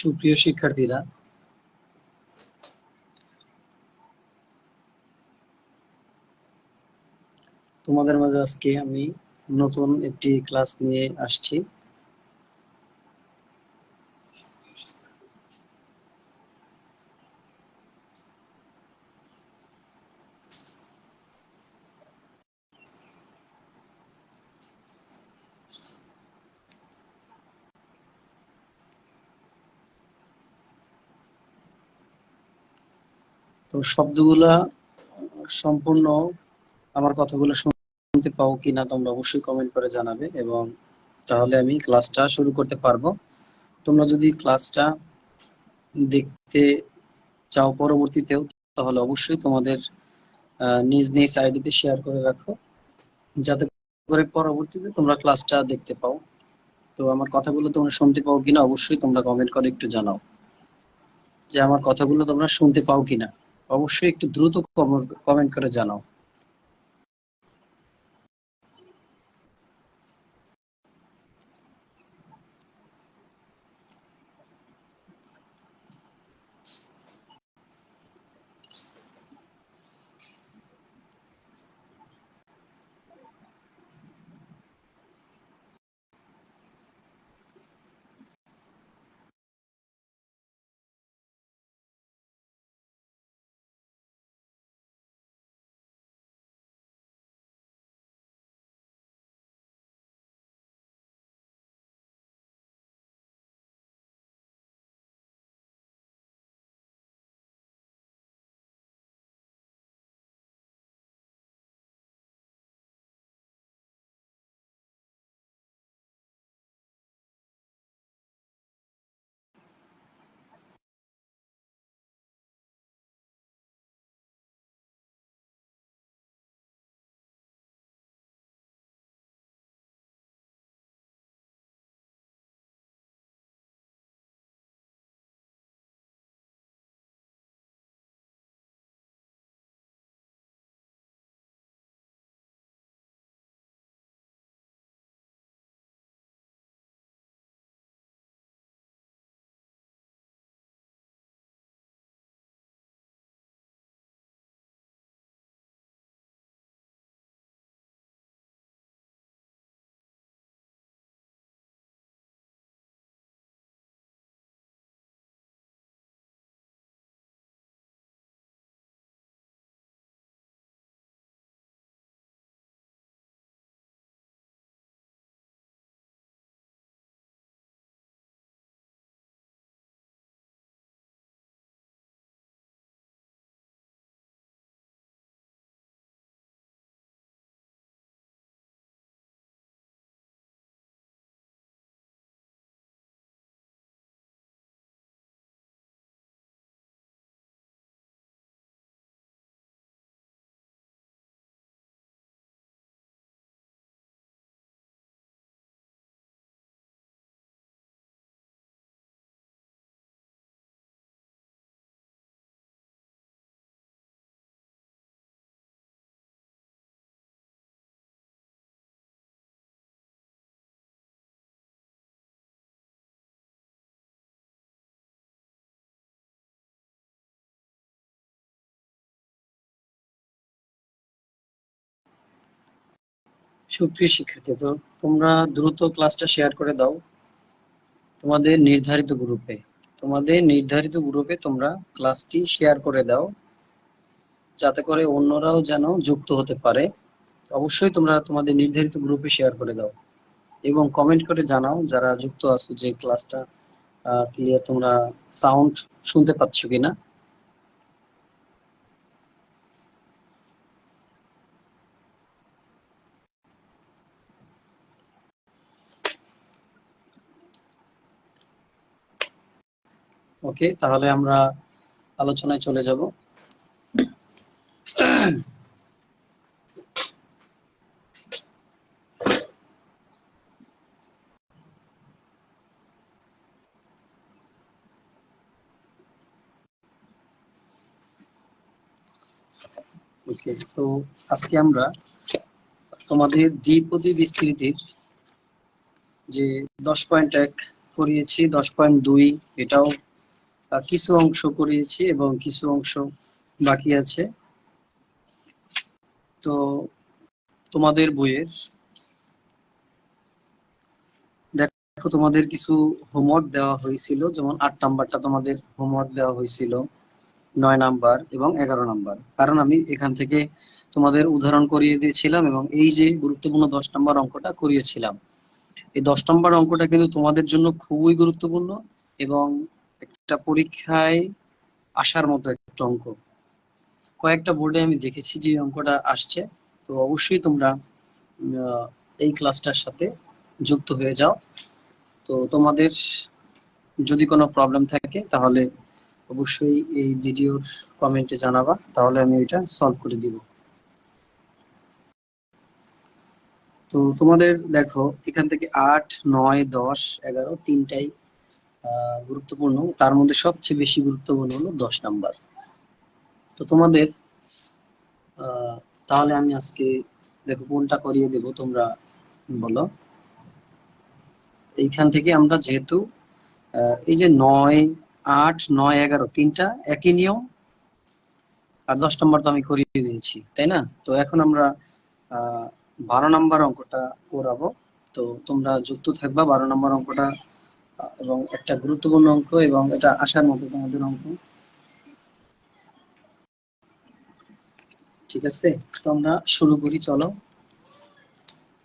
সুপ্রিয় শিক্ষার্থীরা, তোমাদের মাঝে আজকে আমি নতুন একটি ক্লাস নিয়ে আসছি। তো শব্দগুলা সম্পূর্ণ আমার কথাগুলো শুনতে পাও কিনা তোমরা অবশ্যই কমেন্ট করে জানাবে, এবং তাহলে আমি ক্লাসটা শুরু করতে পারবো। তোমরা যদি ক্লাসটা দেখতে চাও পরবর্তীতেও, তাহলে অবশ্যই তোমাদের নিজ নিজ আইডিতে শেয়ার করে রাখো, যাতে করে পরবর্তীতে তোমরা ক্লাসটা দেখতে পাও। তো আমার কথাগুলো তোমরা শুনতে পাও কিনা অবশ্যই তোমরা কমেন্ট করে একটু জানাও যে আমার কথাগুলো তোমরা শুনতে পাও কিনা। অবশ্যই একটু দ্রুত কমেন্ট করে জানাও। সুপ্রিয় শিক্ষার্থী, তো তোমরা দ্রুত ক্লাসটা শেয়ার করে দাও তোমাদের নির্ধারিত গ্রুপে তোমরা ক্লাসটি শেয়ার করে দাও, যাতে করে অন্যরাও যেন যুক্ত হতে পারে। অবশ্যই তোমরা তোমাদের নির্ধারিত গ্রুপে শেয়ার করে দাও এবং কমেন্ট করে জানাও যারা যুক্ত আছো যে ক্লাসটা ক্লিয়ার, তোমরা সাউন্ড শুনতে পাচ্ছ কিনা। ওকে, তাহলে আমরা আলোচনায় চলে যাব। ওকে, তো আজকে আমরা তোমাদের দ্বিপদী বিস্তৃতির যে 10.1 করিয়েছি 10.2, এটাও কিছু অংশ করিয়েছি এবং কিছু অংশ বাকি আছে। তো তোমাদের বইয়ের দেখো তোমাদের কিছু হোমওয়ার্ক দেওয়া হয়েছিল, যেমন 8 নাম্বারটা তোমাদের হোমওয়ার্ক দেওয়া হয়েছিল, 9 নাম্বার এবং 11 নাম্বার, কারণ আমি এখান থেকে তোমাদের উদাহরণ করিয়ে দিয়েছিলাম এবং এই যে গুরুত্বপূর্ণ 10 নাম্বার অঙ্কটা করিয়েছিলাম। এই 10 নম্বর অঙ্কটা কিন্তু তোমাদের জন্য খুবই গুরুত্বপূর্ণ এবং একটা পরীক্ষায় আসার মতো একটা অঙ্ক। কয়েকটা বোর্ডে আমি দেখেছি যে অঙ্কটা আসছে। তো অবশ্যই তোমরা এই ক্লাসটার সাথে যুক্ত হয়ে যাও। তো তোমাদের যদি কোনো প্রবলেম থাকে তাহলে অবশ্যই এই ভিডিওর কমেন্টে জানাবা, তাহলে আমি এটা সলভ করে দিব। তো তোমাদের দেখো এখান থেকে 8, 9, 10, 11 তিনটাই গুরুত্বপূর্ণ, তার মধ্যে সবচেয়ে বেশি গুরুত্বপূর্ণ হলো 10 নাম্বার। তো তোমাদের তাহলে আমি আজকে দেখো কোনটা করিয়ে দেব, তোমরা বলো। এইখান থেকে আমরা যেহেতু এই যে 9, 8, 9, 11 তিনটা একই নিয়ম, আর 10 নম্বর তো আমি করিয়ে দিয়েছি, তাই না? তো এখন আমরা 12 নম্বর অঙ্কটা করাবো। তো তোমরা যুক্ত থাকবা 12 নম্বর অঙ্কটা, এবং একটা গুরুত্বপূর্ণ অঙ্ক এবং এটা আসার মতো তোমাদের অঙ্ক। ঠিক আছে, তো আমরা শুরু করি, চলো।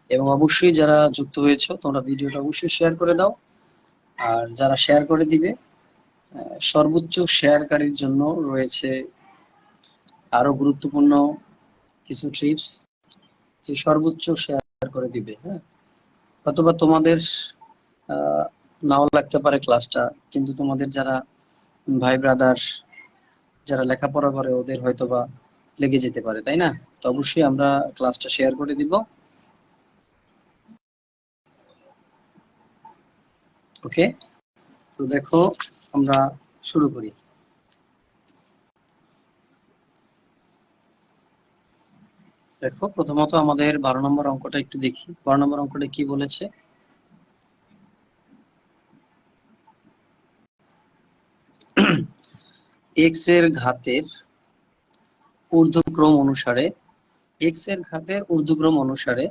এবং অবশ্যই যারা যুক্ত হয়েছো তোমরা ভিডিওটা অবশ্যই শেয়ার করে দাও, আর যারা শেয়ার করে দিবে সর্বোচ্চ শেয়ারকারীর জন্য রয়েছে আরো গুরুত্বপূর্ণ কিছু টিপস, যে সর্বোচ্চ শেয়ার করে দিবে। হ্যাঁ, অথবা তোমাদের নাও লাগতে পারে ক্লাসটা, কিন্তু তোমাদের যারা ভাই ব্রাদার যারা লেখাপড়া করে ওদের হয়তোবা লেগে যেতে পারে, তাই না? তো অবশ্যই আমরা ক্লাসটা শেয়ার করে দিব। ওকে, তো দেখো আমরা শুরু করি। দেখো প্রথমত আমাদের 12 নম্বর অঙ্কটা একটু দেখি। 12 নম্বর অঙ্কটা কি বলেছে? এক্স এর ঘাতের ঊর্ধ্বক্রম অনুসারে, এক্স এর ঘাতের ঊর্ধ্বক্রম অনুসারে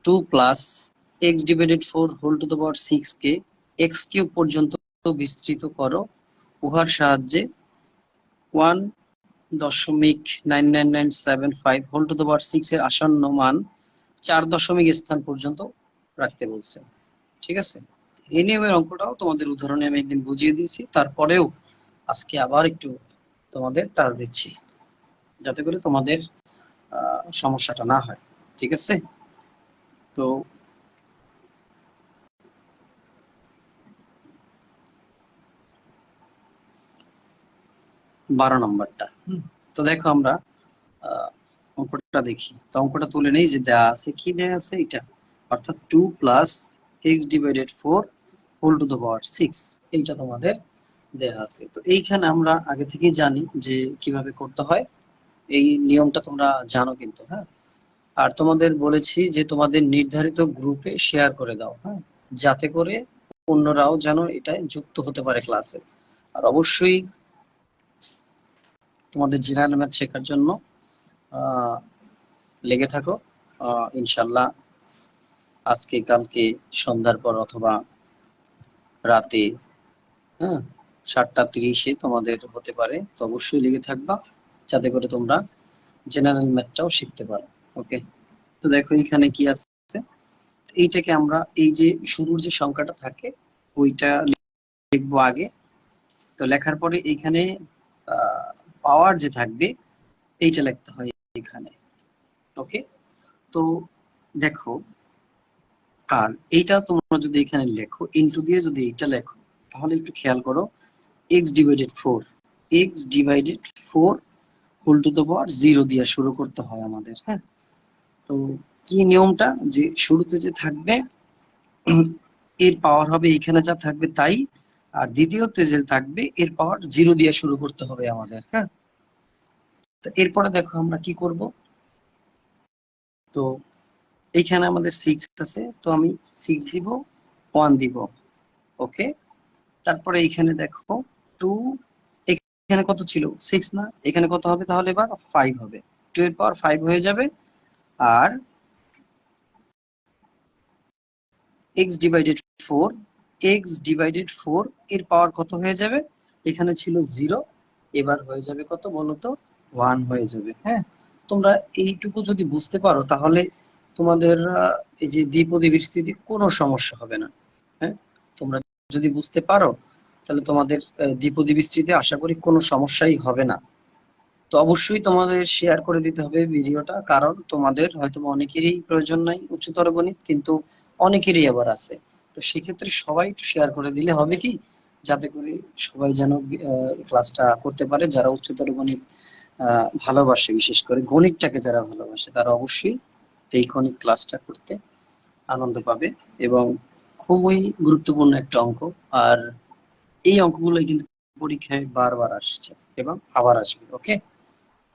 2 plus x divided 4 whole to the power 6 কে এক্স কিউব পর্যন্ত বিস্তৃত করো। উহার সাহায্যে 1.99975 হোল টু দ্য পাওয়ার 6 এর আসন্ন মান 4 দশমিক স্থান পর্যন্ত রাখতে বলছে। ঠিক আছে, এই নিয়মের অঙ্কটাও তোমাদের উদাহরণে আমি একদিন বুঝিয়ে দিয়েছি, তারপরেও আজকে আবার একটু তোমাদের টাচ দিচ্ছি, যাতে করে তোমাদের সমস্যাটা না হয়। ঠিক আছে, তো 12 নম্বরটা। তো দেখো আমরা অঙ্কটা দেখি। তো অঙ্কটা তুলে নেই, যে দেয়া আছে, কি দেয়া আছে এটা, অর্থাৎ 2 plus x divided 4 whole to the power 6, এইটা তোমাদের দেয়া আছে। তো এইখানে আমরা আগে থেকেই জানি যে কিভাবে করতে হয়, এই নিয়মটা তোমরা জানো কিন্তু। হ্যাঁ, আর তোমাদের বলেছি যে তোমাদের নির্ধারিত গ্রুপে শেয়ার করে দাও, হ্যাঁ, যাতে করে অন্যরাও যেন এটায় যুক্ত হতে পারে ক্লাসে। আর অবশ্যই তোমাদের জেনারেল ম্যাথ শেখার জন্য লেগে থাকো। ইনশাল্লাহ আজকে কালকে সন্ধ্যার পর অথবা রাতে, হ্যাঁ, 7:30 তোমাদের হতে পারে। তো অবশ্যই লেগে থাকবা, যাতে করে তোমরা জেনারেল ম্যাথটাও শিখতে পারো। ওকে, তো দেখো এখানে কি আছে। এইটাকে আমরা এই যে শুরুর যে সংখ্যাটা থাকে ওইটা লিখবো আগে। তো লেখার পরে এইখানে পাওয়ার যে থাকবে এইটা লিখতে হয় এখানে। ওকে, তো দেখো, আর এইটা তোমরা যদি এখানে লেখো ইনটু দিয়ে, যদি এইটা লেখো তাহলে একটু খেয়াল করো, x divided 4, x divided 4 whole to the power 0 দিয়ে শুরু করতে হয় আমাদের। হ্যাঁ, তো কি নিয়মটা, যে শুরুতে যে থাকবে এর পাওয়ার হবে এখানে যা থাকবে তাই, আর দ্বিতীয়তে যে থাকবে এর পাওয়ার 0 দিয়ে শুরু করতে হবে আমাদের। হ্যাঁ, তো এরপরে দেখো আমরা কি করব। তো এইখানে আমাদের 6 আছে, তো আমি 6 দিব, 1 দিব, ওকে, তারপরে এইখানে দেখো 2, এখানে কত ছিল 6 না, এখানে কত হবে তাহলে এবার 5 হবে, 2 এর পাওয়ার 5 হয়ে যাবে। আর x ডিভাইডেড 4, x ডিভাইডেড 4 এর পাওয়ার কত হয়ে যাবে, এখানে ছিল 0, এবার হয়ে যাবে কত বলো তো, 1 হয়ে যাবে। হ্যাঁ, তোমরা এইটুকু যদি বুঝতে পারো তাহলে তোমাদের এই যে দ্বিপদী বিস্তৃতি কোনো সমস্যা হবে না। হ্যাঁ, তোমরা যদি বুঝতে পারো তাহলে তোমাদের দ্বিপদী বিস্তৃতি আশা করি কোনো সমস্যাই হবে না। তো অবশ্যই তোমাদের শেয়ার করে দিতে হবে ভিডিওটা, কারণ তোমাদের হয়তো অনেকেরই প্রয়োজন নাই উচ্চতর গণিত, কিন্তু অনেকেরই আবার আছে। তো সেক্ষেত্রে সবাই একটু শেয়ার করে দিলে হবে কি, যাতে করে সবাই যেন ক্লাসটা করতে পারে। যারা উচ্চতর গণিত ভালোবাসে, বিশেষ করে গণিতটাকে যারা ভালোবাসে, তারা অবশ্যই এই গণিত ক্লাসটা করতে আনন্দ পাবে। এবং খুবই গুরুত্বপূর্ণ একটা অঙ্ক। আর এই অঙ্কগুলোই কিন্তু পরীক্ষায় বারবার আসছে এবং আবার আসবে। ওকে,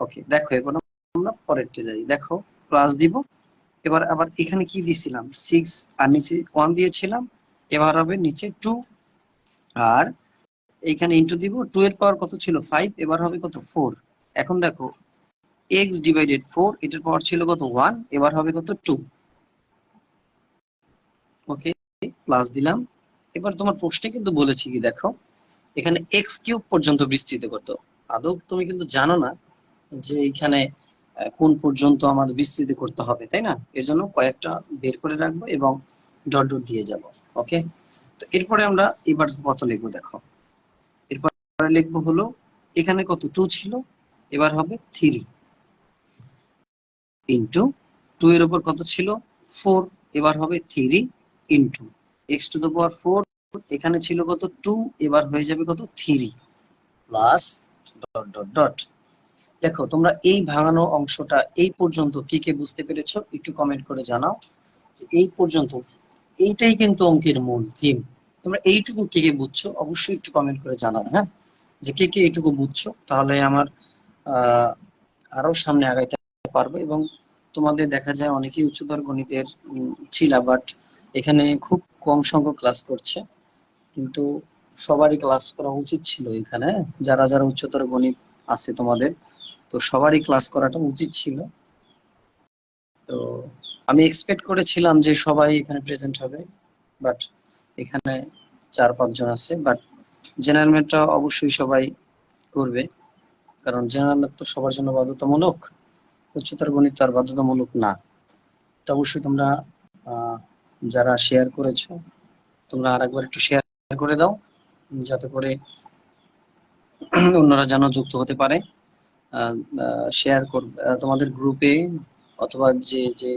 ওকে, দেখো এবার আমরা পরেরটা যাই। দেখো প্লাস দিব, এবার আবার এখানে কি দিছিলাম 6 আর নিচে 1 দিয়েছিলাম, এবার হবে নিচে 2, আর এইখানে ইনটু দিব, 2 এর পাওয়ার কত ছিল 5, এবার হবে কত 4। এখন দেখো x ডিভাইডেড 4, এটার পাওয়ার ছিল কত 1, এবার হবে কত 2। ওকে, প্লাস দিলাম। এবার তোমার প্রশ্নে কিন্তু বলেছি কি, দেখো এখানে x কিউব পর্যন্ত বিস্তৃত করতে। আদৌ তুমি কিন্তু জানো না যে এখানে কোন পর্যন্ত আমার বিস্তৃত করতে হবে, তাই না? এর জন্য কয়েকটা বের করে রাখবো এবং ডট ডট দিয়ে যাব। ওকে, তো এরপরে আমরা এবার কত লিখবো দেখো, এরপরে লিখবো হলো এখানে কত 2 ছিল, এবার হবে 3 ইন্টু 2 এর উপর কত ছিল 4, এবার হবে 3 ইন্টু এক্স টু দ্য পাওয়ার 4, এখানে ছিল কত 2, এবার হয়ে যাবে কত 3 প্লাস ডট ডট ডট। দেখো তোমরা এই ভাঙানো অংশটা এই পর্যন্ত কে কে বুঝতে পেরেছো একটু কমেন্ট করে জানাও। যে এই পর্যন্ত এইটাই কিন্তু অঙ্কের মূল থিম। তোমরা এইটুকু কে কে বুঝছো অবশ্যই একটু কমেন্ট করে জানাও। হ্যাঁ, যে কে কে এইটুকু বুঝছো, তাহলে আমার আহ আরো সামনে আগাইতে পারবো। এবং তোমাদের দেখা যায় অনেকেই উচ্চতর গণিতের ছিলা, বাট এখানে খুব কম সংখ্যক ক্লাস করছে, কিন্তু সবারই ক্লাস করা উচিত ছিল এখানে। যারা যারা উচ্চতর গণিত আছে তোমাদের, তো সবারই ক্লাস করাটা উচিত ছিল। তো আমি এক্সপেক্ট করেছিলাম যে সবাই এখানে প্রেজেন্ট হবে, বাট এখানে 4-5 জন আছে। বাট জেনারেল ম্যাথটা অবশ্যই সবাই করবে, কারণ জেনারেল ম্যাথ তো সবার জন্য বাধ্যতামূলক, উচ্চতর গণিত আর বাধ্যতামূলক না। তো অবশ্যই তোমরা যারা শেয়ার করেছো, তোমরা আরেকবার একটু শেয়ার করে দাও, যাতে করে অন্যরা যেন যুক্ত হতে পারে। শেয়ার করবে তোমাদের গ্রুপে, অথবা যে যে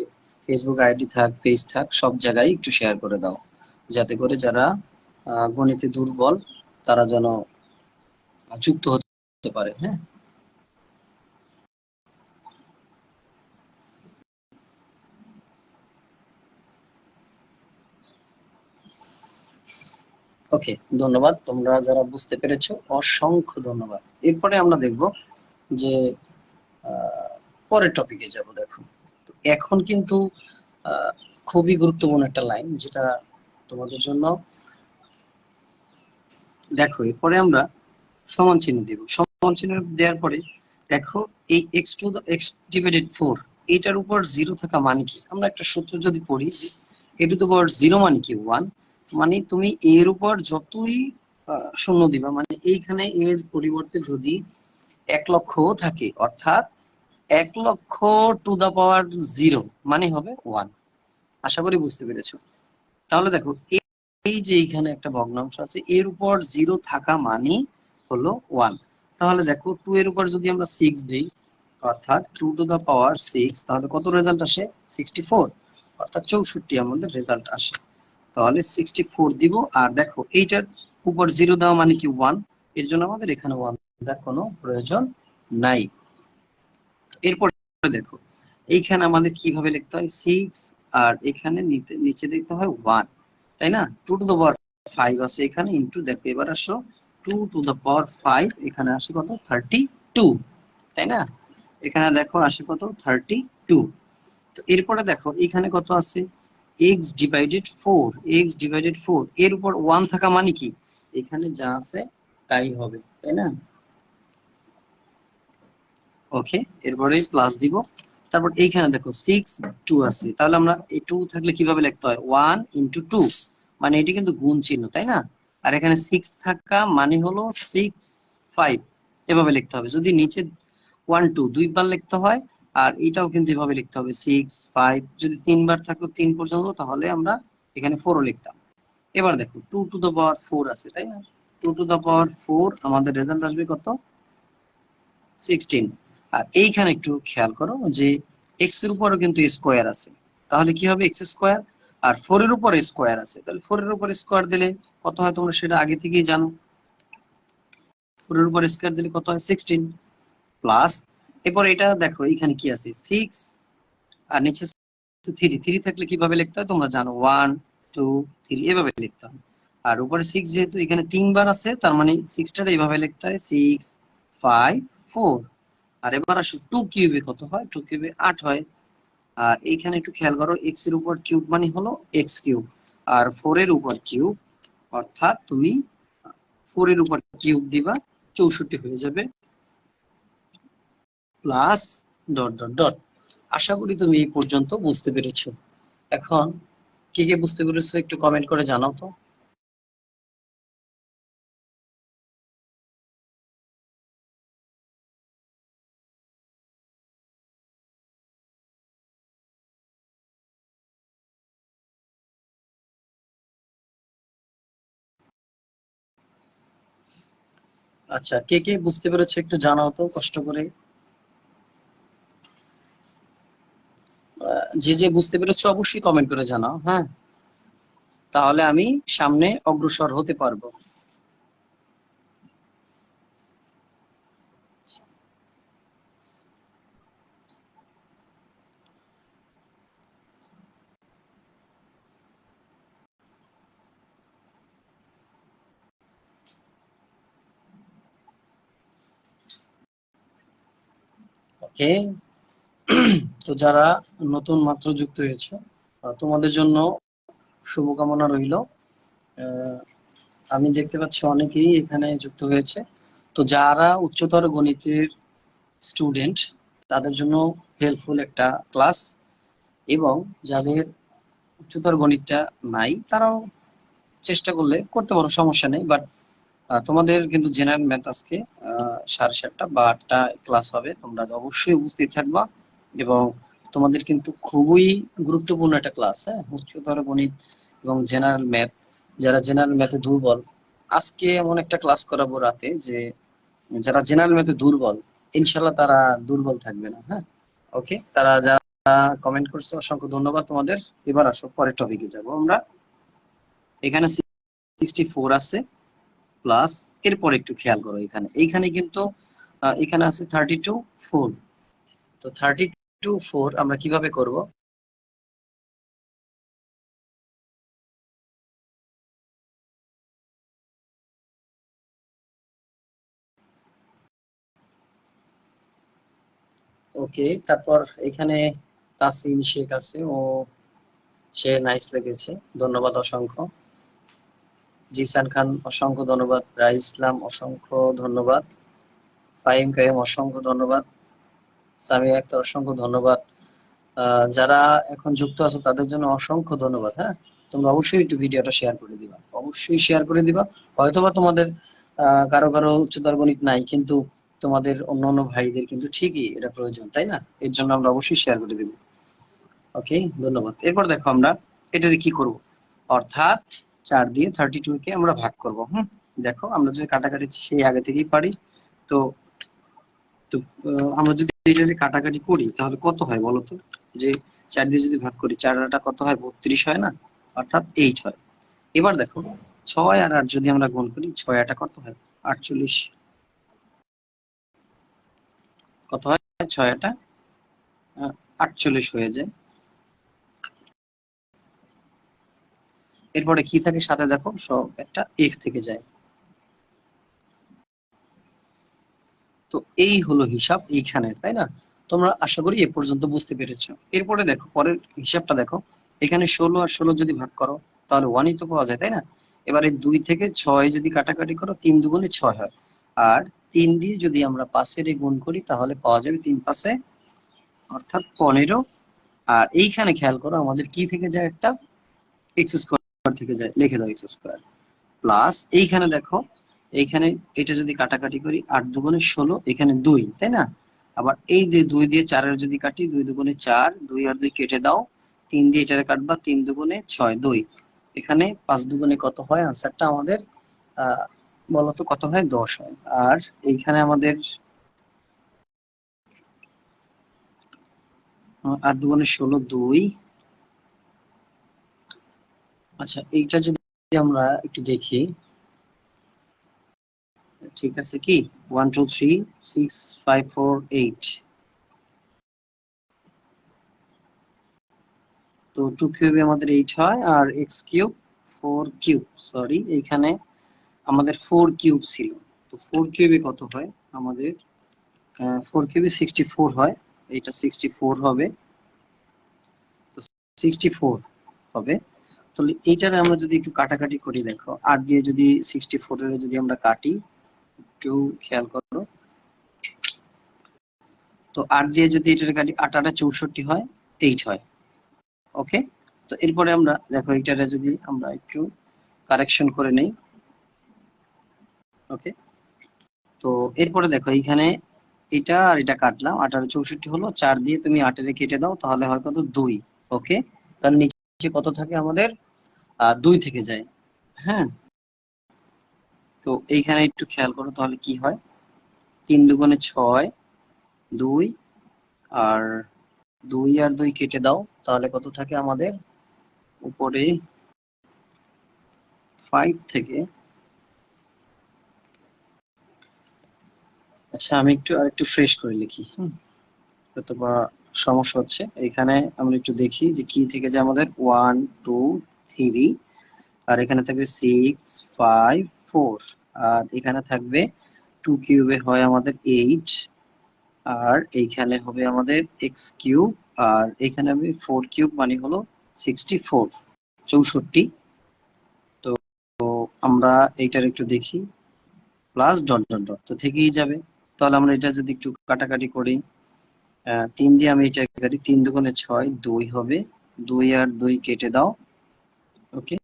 ফেসবুক আইডি থাক, পেজ থাক, সব জায়গায় একটু শেয়ার করে দাও, যাতে করে যারা গণিতে দুর্বল তারা যেন যুক্ত হতে পারে। হ্যাঁ, ওকে, ধন্যবাদ। তোমরা যারা বুঝতে পেরেছো অসংখ্য ধন্যবাদ। এরপরে আমরা দেখব যে পরের টপিকে যাব। দেখো তো এখন কিন্তু আহ, খুবই গুরুত্বপূর্ণ একটা লাইন, যেটা তোমাদের জন্য। দেখো এরপরে আমরা সমান চিহ্ন দিব, সমান চিহ্ন দেওয়ার পরে দেখো এই x to the x divided 4, এটার উপর 0 থাকা মানে কি, আমরা একটা সূত্র যদি পড়ি, এ টু দ্য পাওয়ার 0 মানে কি 1, মানে তুমি এর উপর যতই শূন্য দিবা, মানে এইখানে এর পরিবর্তে যদি 1 লক্ষ থাকে, অর্থাৎ 1 লক্ষ টু দা পাওয়ার 0 মানে হবে 1। আশা করি বুঝতে পেরেছো। তাহলে দেখো এই যে এইখানে একটা ভগ্নাংশ আছে, এর উপর 0 থাকা মানে হলো 1। তাহলে দেখো 2 এর উপর যদি আমরা 6 দিই, অর্থাৎ 2 টু দা পাওয়ার 6, তাহলে কত রেজাল্ট আসে 64, অর্থাৎ 64 আমাদের রেজাল্ট আসে। তাহলে 64 দিব। আর দেখো এইটার উপর 0 দেওয়া মানে কি 1, এর জন্য আমাদের এখানে 1 দেওয়ার কোনো প্রয়োজন নাই। এরপর দেখো এইখানে আমাদের কিভাবে লিখতে হয় 6, আর এখানে নিচে লিখতে হয় 1, তাই না? 2 টু দ্য পাওয়ার 5 আছে এখানে, ইনটু দেখো এবার আসো 2 টু দ্য পাওয়ার 5, এখানে আসে কত 32, তাই না? এখানে দেখো আসে কত 32। তো এরপরে দেখো এখানে কত আছে x divided four, x divided four, এর উপর ওয়ান থাকা মানে কি এখানে যা আছে তাই হবে, তাই না? ওকে, এরপরে প্লাস দিব। তারপর এইখানে দেখো 6 2 আছে, তাহলে আমরা এই 2 থাকলে কিভাবে লিখতে হয় 1 ইনটু 2, মানে এটি কিন্তু গুণ চিহ্ন, তাই না? আর এখানে 6 থাকা মানে হলো 6 5, এভাবে লিখতে হবে। যদি নিচে 1 2 দুইবার লিখতে হয়, আর এটাও কিন্তু এভাবে লিখতে হবে 6 5, যদি তিনবার থাকতো 3 পর্যন্ত তাহলে আমরা এখানে 4 ও লিখতাম। এবার দেখো 2 টু দ্য পাওয়ার 4 আছে, তাই না? 2 টু দ্য পাওয়ার 4, আমাদের রেজাল্ট আসবে কত 16। আর এইখানে একটু খেয়াল করো যে এক্স এর উপরও কিন্তু স্কোয়ার আছে, তাহলে কি হবে এক্স স্কোয়ার, আর 4 এর উপর স্কোয়ার আছে, তাহলে 4 এর উপর স্কোয়ার দিলে কত হয় তোমরা সেটা আগে থেকেই জানো। 4 এর উপর স্কোয়ার দিলে কত হয় 16 প্লাস, এরপর এটা দেখো এখানে কি আছে 6, আর নিচে 3, 3 থাকলে কিভাবে লিখতে হয় তোমরা জানো 1 2 3 এভাবে লিখতে হয়। আর উপরে 6 যেহেতু এখানে তিনবার আছে, তার মানে 6টা এইভাবে লিখতে হয় 6 5 4। আর এবার আসো 2 কিউবে কত হয়, 2 কিউবে 8 হয়। আর এইখানে একটু খেয়াল করো এক্স এর উপর কিউব মানে হলো এক্স কিউব, আর 4 এর উপর কিউব, অর্থাৎ তুমি 4 এর উপর কিউব দিবা 64 হয়ে যাবে, প্লাস ডট ডট ডট। আশা করি তুমি এই পর্যন্ত বুঝতে পেরেছো। এখন কে কে বুঝতে পেরেছো একটু কমেন্ট করে জানাও তো। আচ্ছা, কে কে বুঝতে পেরেছো একটু জানাও তো কষ্ট করে। যে যে বুঝতে পেরেছো অবশ্যই কমেন্ট করে জানাও, হ্যাঁ, তাহলে আমি সামনে অগ্রসর হতে পারবো। ওকে, তো যারা নতুন মাত্র যুক্ত হয়েছে তোমাদের জন্য শুভকামনা রইল। আমি দেখতে পাচ্ছি অনেকেই এখানে যুক্ত হয়েছে। তো যারা উচ্চতর গণিতের স্টুডেন্ট তাদের জন্য হেল্পফুল একটা ক্লাস, এবং যাদের উচ্চতর গণিতটা নাই তারাও চেষ্টা করলে করতে পারো, সমস্যা নেই। বাট তোমাদের কিন্তু জেনারেল ম্যাথ আজকে 7:30 বা 8টা ক্লাস হবে, তোমরা অবশ্যই উপস্থিত থাকবা। এবং তোমাদের কিন্তু খুবই গুরুত্বপূর্ণ একটা ক্লাস, হ্যাঁ, উচ্চতর গণিত এবং জেনারেল ম্যাথ। যারা জেনারেল ম্যাথে দুর্বল, আজকে এমন একটা ক্লাস করাবো রাতে যে যারা জেনারেল ম্যাথে দুর্বল ইনশাল্লাহ তারা দুর্বল থাকবে না, হ্যাঁ। ওকে, তারা যারা কমেন্ট করছে অসংখ্য ধন্যবাদ তোমাদের। এবার আসো পরের টপিকে যাব আমরা। এখানে 64 আছে প্লাস, এরপর একটু খেয়াল করো এখানে এইখানে কিন্তু এখানে আছে 32 4। তো 32 4 আমরা কিভাবে করব, ওকে। তারপর এখানে তাসিম শেখ আছে, ও সে নাইস লেগেছে, ধন্যবাদ অসংখ্য। জিসান খান অসংখ্য ধন্যবাদ, রাই ইসলাম অসংখ্য ধন্যবাদ, ফাহিম কাইম অসংখ্য ধন্যবাদ, সামি আক্তার অসংখ্য ধন্যবাদ। যারা এখন যুক্ত আছে তাদের জন্য অসংখ্য ধন্যবাদ, হ্যাঁ। তোমরা অবশ্যই একটু ভিডিওটা শেয়ার করে দিবা, অবশ্যই শেয়ার করে দিবা। হয়তোবা তোমাদের কারো কারো উচ্চতর গণিত নাই, কিন্তু তোমাদের অন্য অন্য ভাইদের কিন্তু ঠিকই এটা প্রয়োজন, তাই না? এর জন্য আমরা অবশ্যই শেয়ার করে দিব। ওকে, ধন্যবাদ। এরপর দেখো আমরা এটারে কি করব, অর্থাৎ 4 দিয়ে 32 কে আমরা ভাগ করব। দেখো আমরা যদি কাটাকাটি সেই আগে থেকেই পারি, তো তো আমরা যদি এটারে কাটাকাটি করি তাহলে কত হয় বলো তো? যে 4 দিয়ে যদি ভাগ করি 4 আটা কত হয় 32 হয় না, অর্থাৎ 8 হয়। এবার দেখো 6 আর 8 যদি আমরা গুণ করি 6 আটা কত হয় 48, কত হয় 6 আটা 48 হয়ে যায়। এরপরে কি থাকে সাথে দেখো সব একটা এক্স থেকে যায়। তো এই হলো হিসাব এইখানের, তাই না? তোমরা আশা করি এ পর্যন্ত বুঝতে পেরেছো। এরপরে দেখো পরের হিসাবটা দেখো, এখানে 16 আর 16 যদি ভাগ করো তাহলে 1ই তো পাওয়া যায়, তাই না? এবারে 2 থেকে 6 যদি কাটাকাটি করো 3 দুগুণে 6 হয়, আর 3 দিয়ে যদি আমরা 5-এর গুণ করি তাহলে পাওয়া যাবে 3 5-এ অর্থাৎ 15। আর এইখানে খেয়াল করো আমাদের কি থেকে যায়, একটা এক্স স্কোয়ার থেকে যায়, লিখে দাও এক্স স্কোয়ার প্লাস এইখানে দেখো, এইখানে এটা যদি কাটাকাটি করি 8 দুগুণে 16, এখানে 2, তাই না? আবার এই যে 2 দিয়ে 4-এর যদি কাটি 2 দুগুণে 4, 2 আর 2 কেটে দাও, 3 দিয়ে এটারে কাটবা, 3 দুগুণে 6, 2, এখানে 5 দুগুণে কত হয়, আনসারটা আমাদের বলতো কত হয়, 10 হয়। আর এইখানে আমাদের 8 দুগুণে 16, 2। আচ্ছা এইটা যদি আমরা একটু দেখি, ঠিক আছে কি, 1 2 3 6 5 4 8, তো 2 কিউবে আমাদের 8 হয়, আর এক্স কিউব 4 কিউব, সরি এইখানে আমাদের 4 কিউব ছিল, তো 4 কিউবে কত হয় আমাদের, 4 কিউবে 64 হয়, এটা 64 হবে, তো 64 হবে। তাহলে এইটারে আমরা যদি একটু কাটাকাটি করি, দেখো 8 দিয়ে যদি 64 এর যদি আমরা কাটি, একটু খেয়াল করো, তো 8 দিয়ে যদি এটারে কাটি 8 8 64 হয়, 8 হয়। ওকে, তো এরপরে আমরা দেখো এইটারে যদি আমরা একটু কারেকশন করে নেই। ওকে, তো এরপরে দেখো এইখানে এটা আর এটা কাটলাম, 8 আর 64 হলো, 4 দিয়ে তুমি 8 এর কেটে দাও তাহলে হয় কত, 2। ওকে, তার নিচে কত থাকে আমাদের, 2 থেকে যায়। হ্যাঁ, তো এইখানে একটু খেয়াল করো তাহলে কি হয়, 3 দুগুণে 6, 2, আর 2 আর 2 কেটে দাও তাহলে কত থাকে আমাদের, উপরে 5 থেকে, আচ্ছা আমি একটু আরেকটু ফ্রেশ করে লিখি, অথবা সমস্যা হচ্ছে এখানে, আমরা একটু দেখি যে কি থেকে যে আমাদের 1 2 3, আর এখানে থাকবে 6 5 4, আর এখানে থাকবে 2 কিউবে হয় আমাদের 8, আর এইখানে হবে আমাদের এক্স কিউব, আর এখানে হবে 4 কিউব মানে হলো 64, 64। তো আমরা এইটার একটু দেখি, প্লাস ডট ডট ডট তো থেকেই যাবে, তাহলে আমরা এটা যদি একটু কাটাকাটি করি, 3 দিয়ে আমি এটা কাটি, 3 দুগুণে 6, 2 হবে, 2 আর 2 কেটে দাও। ওকে,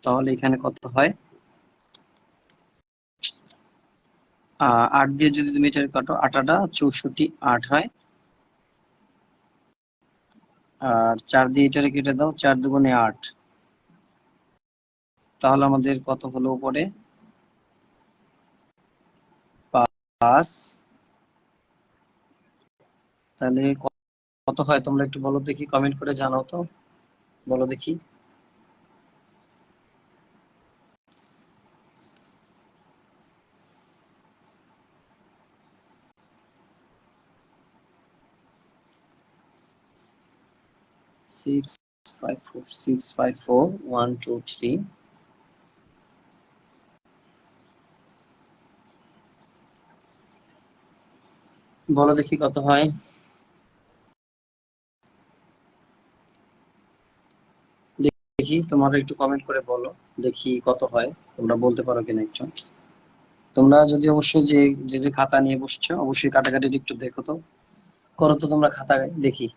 তাহলে এখানে কত হয়, 8 দিয়ে যদি তুমি এটা কাটো, 8 8 64, 8 হয়, আর 4 দিয়ে এটা কেটে দাও, 4 দুগুণে 8, তাহলে আমাদের কত হলো উপরে, 5। তাহলে কত হয় তোমরা একটু বলো দেখি, কমেন্ট করে জানাও তো, বলো দেখি। 6 5 4 6 5 4 1 2 3, বলো দেখি কত হয়। দেখি তোমরা একটু কমেন্ট করে বলো দেখি কত হয়, তোমরা বলতে পারো কিনা একটু। তোমরা যদি অবশ্যই যে যে যে খাতা নিয়ে বসছো অবশ্যই কাটাকাটি একটু দেখো তো, করো তো তোমরা খাতায় দেখি।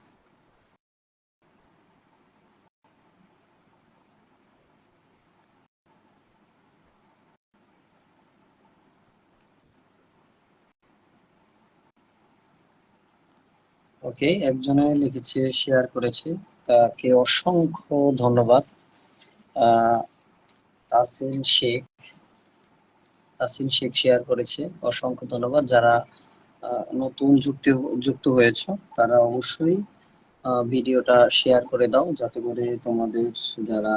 ওকে, একজনে লিখেছে, শেয়ার করেছে, তাকে অসংখ্য ধন্যবাদ। আহ তাসিন শেখ, তাসিন শেখ শেয়ার করেছে, অসংখ্য ধন্যবাদ। যারা নতুন যুক্ত হয়েছে তারা অবশ্যই ভিডিওটা শেয়ার করে দাও, যাতে করে তোমাদের যারা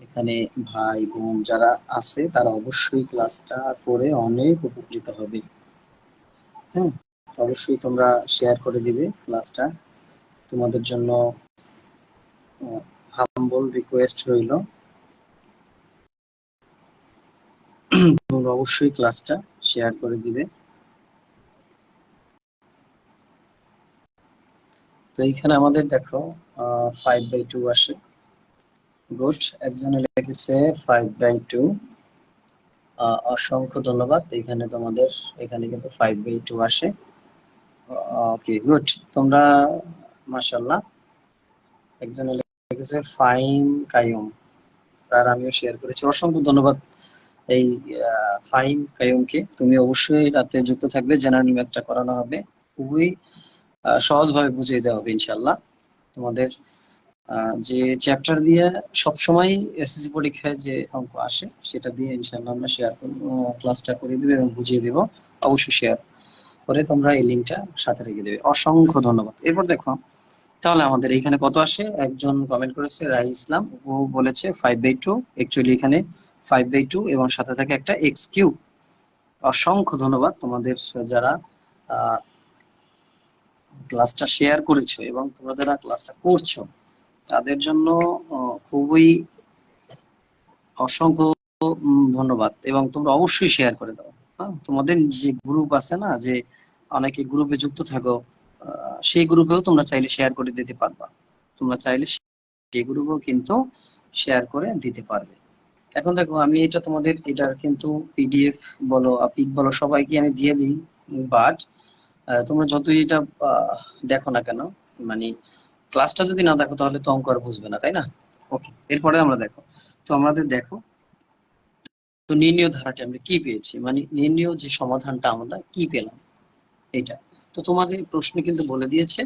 এখানে ভাই বোন যারা আছে তারা অবশ্যই ক্লাসটা করে অনেক উপকৃত হবে। হ্যাঁ, তো অবশ্যই তোমরা শেয়ার করে দিবে ক্লাসটা, তোমাদের জন্য হাম্বল রিকোয়েস্ট রইল, তোমরা অবশ্যই ক্লাসটা শেয়ার করে দিবে। তো এইখানে আমাদের দেখো 5/2 আসে। গুড, একজনে লিখেছে 5/2। অসংখ্য ধন্যবাদ। এখানে তোমাদের এখানে কিন্তু 5/2 আসে। ওকে, গুড। তোমরা মাশাআল্লাহ। একজনে লিখেছে ফাইম কায়ুম, স্যার আমিও শেয়ার করেছি। অসংখ্য ধন্যবাদ এই ফাহিম কায়ুমকে। তুমি অবশ্যই রাতে যুক্ত থাকবে, জেনারেল ম্যাথটা করানো হবে, খুবই সহজভাবে বুঝিয়ে দেওয়া হবে ইনশাল্লাহ। তোমাদের যে চ্যাপ্টার দিয়ে সবসময় এসএসসি পরীক্ষায় যে অঙ্ক আসে সেটা দিয়ে ইনশাল্লাহ আমরা শেয়ার ক্লাসটা করে দেবো এবং বুঝিয়ে দেবো। অবশ্যই শেয়ার করে তোমরা এই লিঙ্কটা সাথে রেখে দেবে। অসংখ্য ধন্যবাদ। এরপর দেখো তাহলে আমাদের এখানে কত আসে। একজন কমেন্ট করেছে রাই ইসলাম, ও বলেছে 5/2। অ্যাকচুয়ালি এখানে 5/2 এবং সাথে থাকে একটা x³ অসংখ্য ধন্যবাদ তোমাদের যারা ক্লাসটা শেয়ার করেছো এবং তোমরা যারা ক্লাসটা করছো তাদের জন্য খুবই অসংখ্য ধন্যবাদ। এবং তোমরা অবশ্যই শেয়ার করে দাও। হ্যাঁ, তোমাদের যে গ্রুপ আছে না, যে অনেকে গ্রুপে যুক্ত থাকো, সেই গ্রুপেও তোমরা চাইলে শেয়ার করে দিতে পারবা। তোমরা চাইলে সেই গ্রুপেও কিন্তু শেয়ার করে দিতে পারবে। এখন দেখো আমি এটা তোমাদের এটার কিন্তু পিডিএফ বলো পিক বলো সবাইকে আমি দিয়ে দিই, বাট তোমরা যতই এটা দেখো না কেন, মানে ক্লাসটা যদি না দেখো তাহলে তো অঙ্ক আর বুঝবে না, তাই না? ওকে, এরপরে আমরা দেখো, তো আমাদের দেখো তো নির্ণয় ধারাটি আমরা কি পেয়েছি, মানে নির্ণয় যে সমাধানটা আমরা কি পেলাম এটা। তো তোমাদের প্রশ্ন কিন্তু বলে দিয়েছে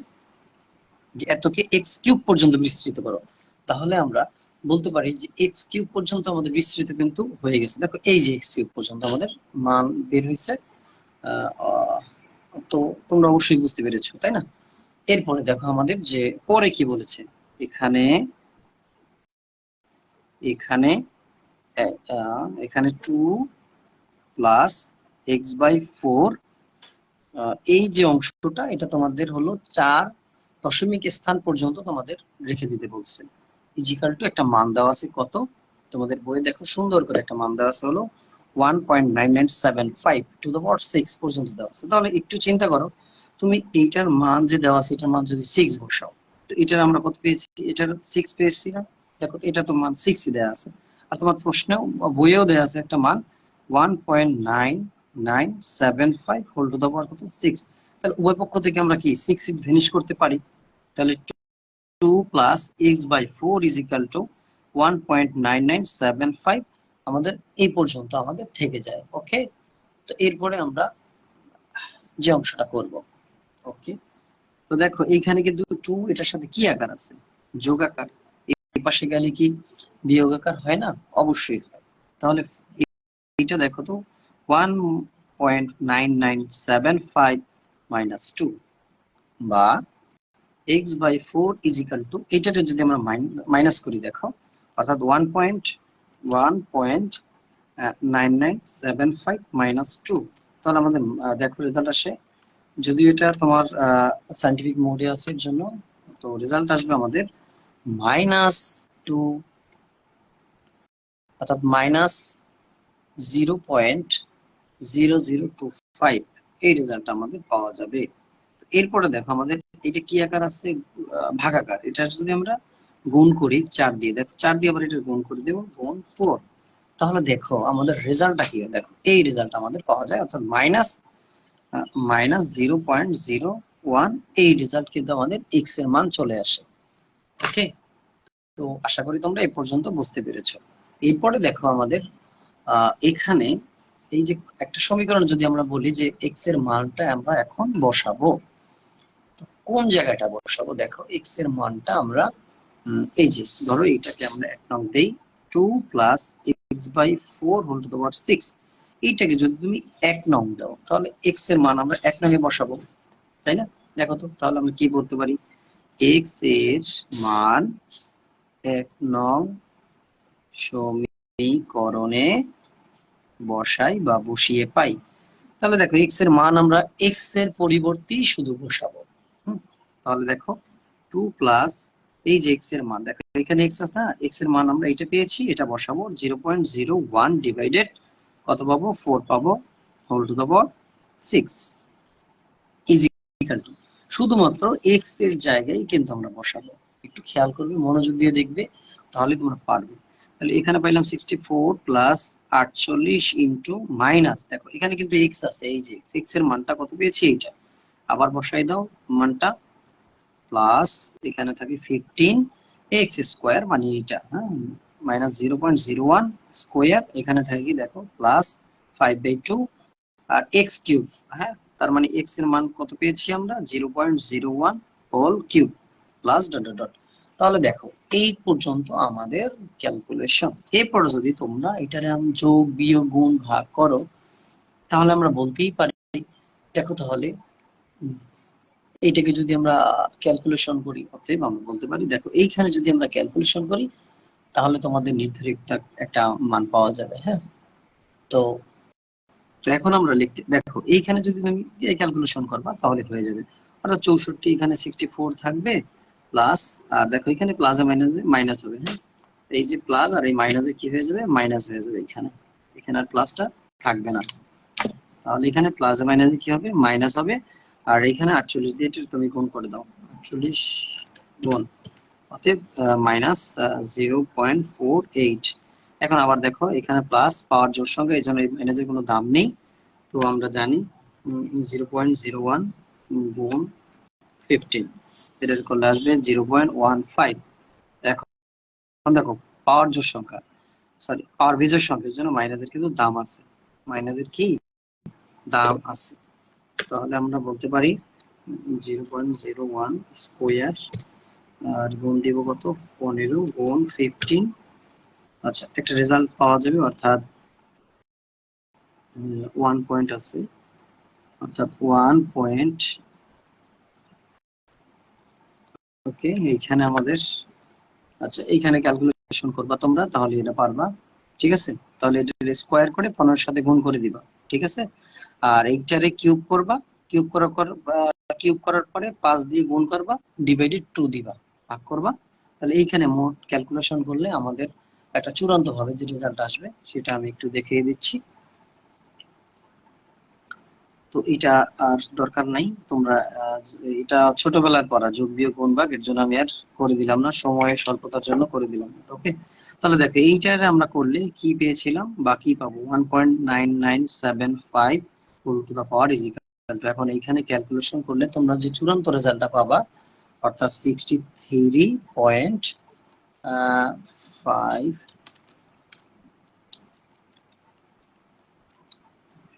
যে এতকে x³ পর্যন্ত বিস্তৃত করো। তাহলে আমরা বলতে পারি যে x³ পর্যন্ত আমাদের বিস্তৃত কিন্তু হয়ে গেছে। দেখো এই যে x³ পর্যন্ত আমাদের মান বের হয়েছে। তো তোমরা অবশ্যই বুঝতে পেরেছো, তাই না? এরপরে দেখো আমাদের যে পরে কি বলেছে, এখানে এখানে এখানে 2 প্লাস x/4, এই যে অংশটা এটা তোমাদের হলো 4 দশমিক স্থান পর্যন্ত তোমাদের রেখে দিতে বলছে। ইজিক্যাল টু একটা মান দেওয়া আছে কত, তোমাদের বইয়ে দেখো সুন্দর করে একটা মান দেওয়া আছে হলো 1.9975 টু দ্য পাওয়ার 6 পর্যন্ত দেওয়া আছে। তাহলে একটু চিন্তা করো, তুমি এইটার মান যে দেওয়া আছে এটার মান যদি 6 বসাও, তো এটার আমরা কত পেয়েছি, এটার 6 পেয়েছি না? দেখো এটা তো মান 6 দেওয়া আছে, আর তোমার প্রশ্নেও বইয়েও দেওয়া আছে একটা মান 1.9975 হোল টু দ্য পাওয়ার কত 6। তাহলে উভয় পক্ষ থেকে আমরা কি 6 ভেনিশ করতে পারি। তাহলে 2 plus x/4 is equal to 1.9975 আমাদের এই পর্যন্ত আমাদের থেকে যায়। ওকে, তো এরপরে আমরা যে অংশটা করব। ওকে, তো দেখো এইখানে কিন্তু 2 এটার সাথে কি আকার আছে, যোগ আকার। এই পাশে গেলে কি বিয়োগ আকার হয় না? অবশ্যই হয়। তাহলে এটা দেখো তো 1.9975 মাইনাস 2 বা x/4 ইজ ইকাল টু, এইটাতে যদি আমরা মাইনাস করি দেখো, অর্থাৎ 1.9975 মাইনাস 2, তাহলে আমাদের দেখো রেজাল্ট আসে। যদিও এটা তোমার সায়েন্টিফিক মোডে আছে এর জন্য, তো রেজাল্ট আসবে আমাদের -2, অর্থাৎ -0.0025 এই রেজাল্টটা আমাদের পাওয়া যাবে। এরপরে দেখো আমাদের এটা কি আকার আছে, ভাগাকার। এটা যদি আমরা গুণ করি 4 দিয়ে, দেখো 4 দিয়ে আবার এটা গুণ করে দেব, গুণ 4। তাহলে দেখো আমাদের রেজাল্টটা কি হয়, দেখো এই রেজাল্ট আমাদের পাওয়া যায়, অর্থাৎ -0.01। এই রেজাল্ট কিন্তু আমাদের এক্স এর মান চলে আসে। ওকে, তো আশা করি তোমরা এই পর্যন্ত বুঝতে পেরেছো। এরপরে দেখো আমাদের এখানে এই যে একটা সমীকরণ যদি আমরা বলি যে এক্স এর মানটা আমরা এখন বসাবো, কোন জায়গাটা বসাবো, দেখো এক্স এর মানটা আমরা এই যে ধরো এইটাকে আমরা 1 নং দেই, 2 plus x/4 whole to the power 6। এইটাকে যদি তুমি 1 নং দাও তাহলে এক্স এর মান আমরা 1 নং এ বসাবো, তাই না? দেখো তো তাহলে আমরা কি বলতে পারি, এক্স এর মান 1 নং সমীকরণে বসাই বা বসিয়ে পাই। তাহলে দেখো এক্স এর মান আমরা এক্স এর পরিবর্তেই শুধু বসাবো। তাহলে দেখো 2 প্লাস এই যে এক্স এর মান, দেখো এখানে এক্স আছে না, এক্স এর মান আমরা এটা পেয়েছি, এটা বসাবো 0.01 ডিভাইডেড কত পাবো, 4 পাবো whole to the power 6 is equal to, শুধুমাত্র এক্স এর জায়গায় কিন্তু আমরা বসাবো। একটু খেয়াল করবে, মনোযোগ দিয়ে দেখবে, তাহলে তোমরা পারবে। তাহলে এখানে পাইলাম 64 প্লাস 48 ইন্টু মাইনাস, দেখো এখানে কিন্তু এক্স আছে, এই যে এক্স এর মানটা কত পেয়েছি এইটা, আবার বসাই দাও মানটা, প্লাস এখানে থাকে 15 এক্স স্কোয়ার মানে এইটা, হ্যাঁ, মাইনাস 0.01 স্কোয়ার, এখানে থাকে কি দেখো প্লাস 5/2 আর এক্স কিউব, হ্যাঁ, তার মানে এক্স এর মান কত পেয়েছি আমরা 0.01 whole cube plus dot dot dot. তাহলে দেখো এই পর্যন্ত আমাদের ক্যালকুলেশন। এরপর যদি তোমরা এটার যোগ বিয়োগ গুণ ভাগ করো, তাহলে আমরা বলতেই পারি, দেখো তাহলে এইটাকে যদি আমরা ক্যালকুলেশন করি, অতএব আমরা বলতে পারি, দেখো এইখানে যদি আমরা ক্যালকুলেশন করি তাহলে তোমাদের নির্ধারিত একটা মান পাওয়া যাবে। হ্যাঁ, তো তো এখন আমরা লিখতে, দেখো এইখানে যদি তুমি ক্যালকুলেশন করবা তাহলে হয়ে যাবে, অর্থাৎ 64, এখানে 64 থাকবে প্লাস, আর দেখো এখানে প্লাসে মাইনাসে মাইনাস হবে, হ্যাঁ, এই যে প্লাস আর এই মাইনাসে কি হয়ে যাবে, মাইনাস হয়ে যাবে, এখানে এখানে আর প্লাসটা থাকবে না, তাহলে এখানে প্লাসে মাইনাসে কি হবে, মাইনাস হবে, আর এখানে 48 দিয়ে এটা তুমি গুণ করে দাও, 48 গুণ, অতএব মাইনাস 0.48। এখন আবার দেখো এখানে প্লাস পাওয়ার জোর সঙ্গে, এই জন্য এই মাইনাসের কোনো দাম নেই, তো আমরা জানি 0.01 গুণ 15, এটার করলে আসবে 0.15। এখন দেখো পাওয়ার জোর সংখ্যা, সরি পাওয়ার বিজোড় সংখ্যার জন্য মাইনাসের কিন্তু দাম আছে, মাইনাসের কি দাম আছে, তাহলে আমরা বলতে পারি 0.01 স্কোয়ার আর গুণ দিব কত 15 গুণ 15। আচ্ছা, একটা রেজাল্ট পাওয়া যাবে, অর্থাৎ 1 পয়েন্ট আছে, অর্থাৎ 1 পয়েন্ট, ওকে, এইখানে আমাদের, আচ্ছা এইখানে ক্যালকুলেশন করবা তোমরা, তাহলে এটা পারবা, ঠিক আছে। তাহলে এটা স্কোয়ার করে 15 সাথে গুণ করে দিবা, ঠিক আছে। আর এইটারে কিউব করবা, কিউব করার পর কিউব করার পরে 5 দিয়ে গুণ করবা, ডিভাইডেড 2 দিবা, ভাগ করবা, তাহলে এইখানে মোট ক্যালকুলেশন করলে আমাদের একটা চূড়ান্ত ভাবে যে রেজাল্ট আসবে সেটা আমি একটু দেখিয়ে দিচ্ছি। তো এটা আর দরকার নাই, তোমরা এটা ছোটবেলার পড়া, যোগ বিয়োগ গুণ ভাগ, এর জন্য আমি আর করে দিলাম না, সময়ের স্বল্পতার জন্য করে দিলাম, ওকে। তাহলে দেখো এইটারে আমরা করলে কি পেয়েছিলাম বা কি পাবো, 1.9975 whole to the power is equal to, এখন এইখানে ক্যালকুলেশন করলে তোমরা যে চূড়ান্ত রেজাল্টটা পাবা, অর্থাৎ 63.5,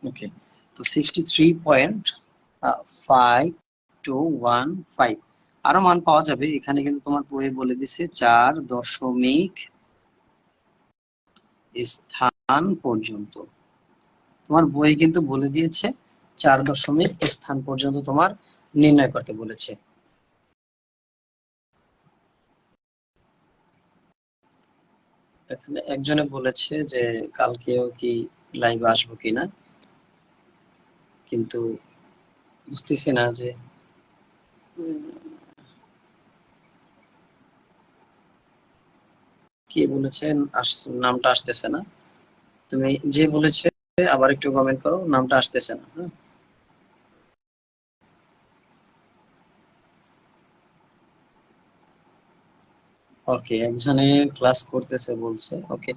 ওকে, তো 63.5215 আরো মান পাওয়া যাবে, এখানে কিন্তু তোমার বইয়ে বলে দিছে 4 দশমিক স্থান পর্যন্ত, তোমার বই কিন্তু বলে দিয়েছে 4 দশমিক স্থান পর্যন্ত তোমার নির্ণয় করতে বলেছে। এখানে একজনে বলেছে যে কালকেও কি লাইভ আসবো কিনা, কিন্তু বুঝতেছি না যে কে বলেছেন, নামটা আসতেছে না, তুমি যে বলেছে আবার একটু কমেন্ট করো, নামটা আসতেছে না, হ্যাঁ। ওকে, একজনে ক্লাস করতেছে বলছে, ওকে,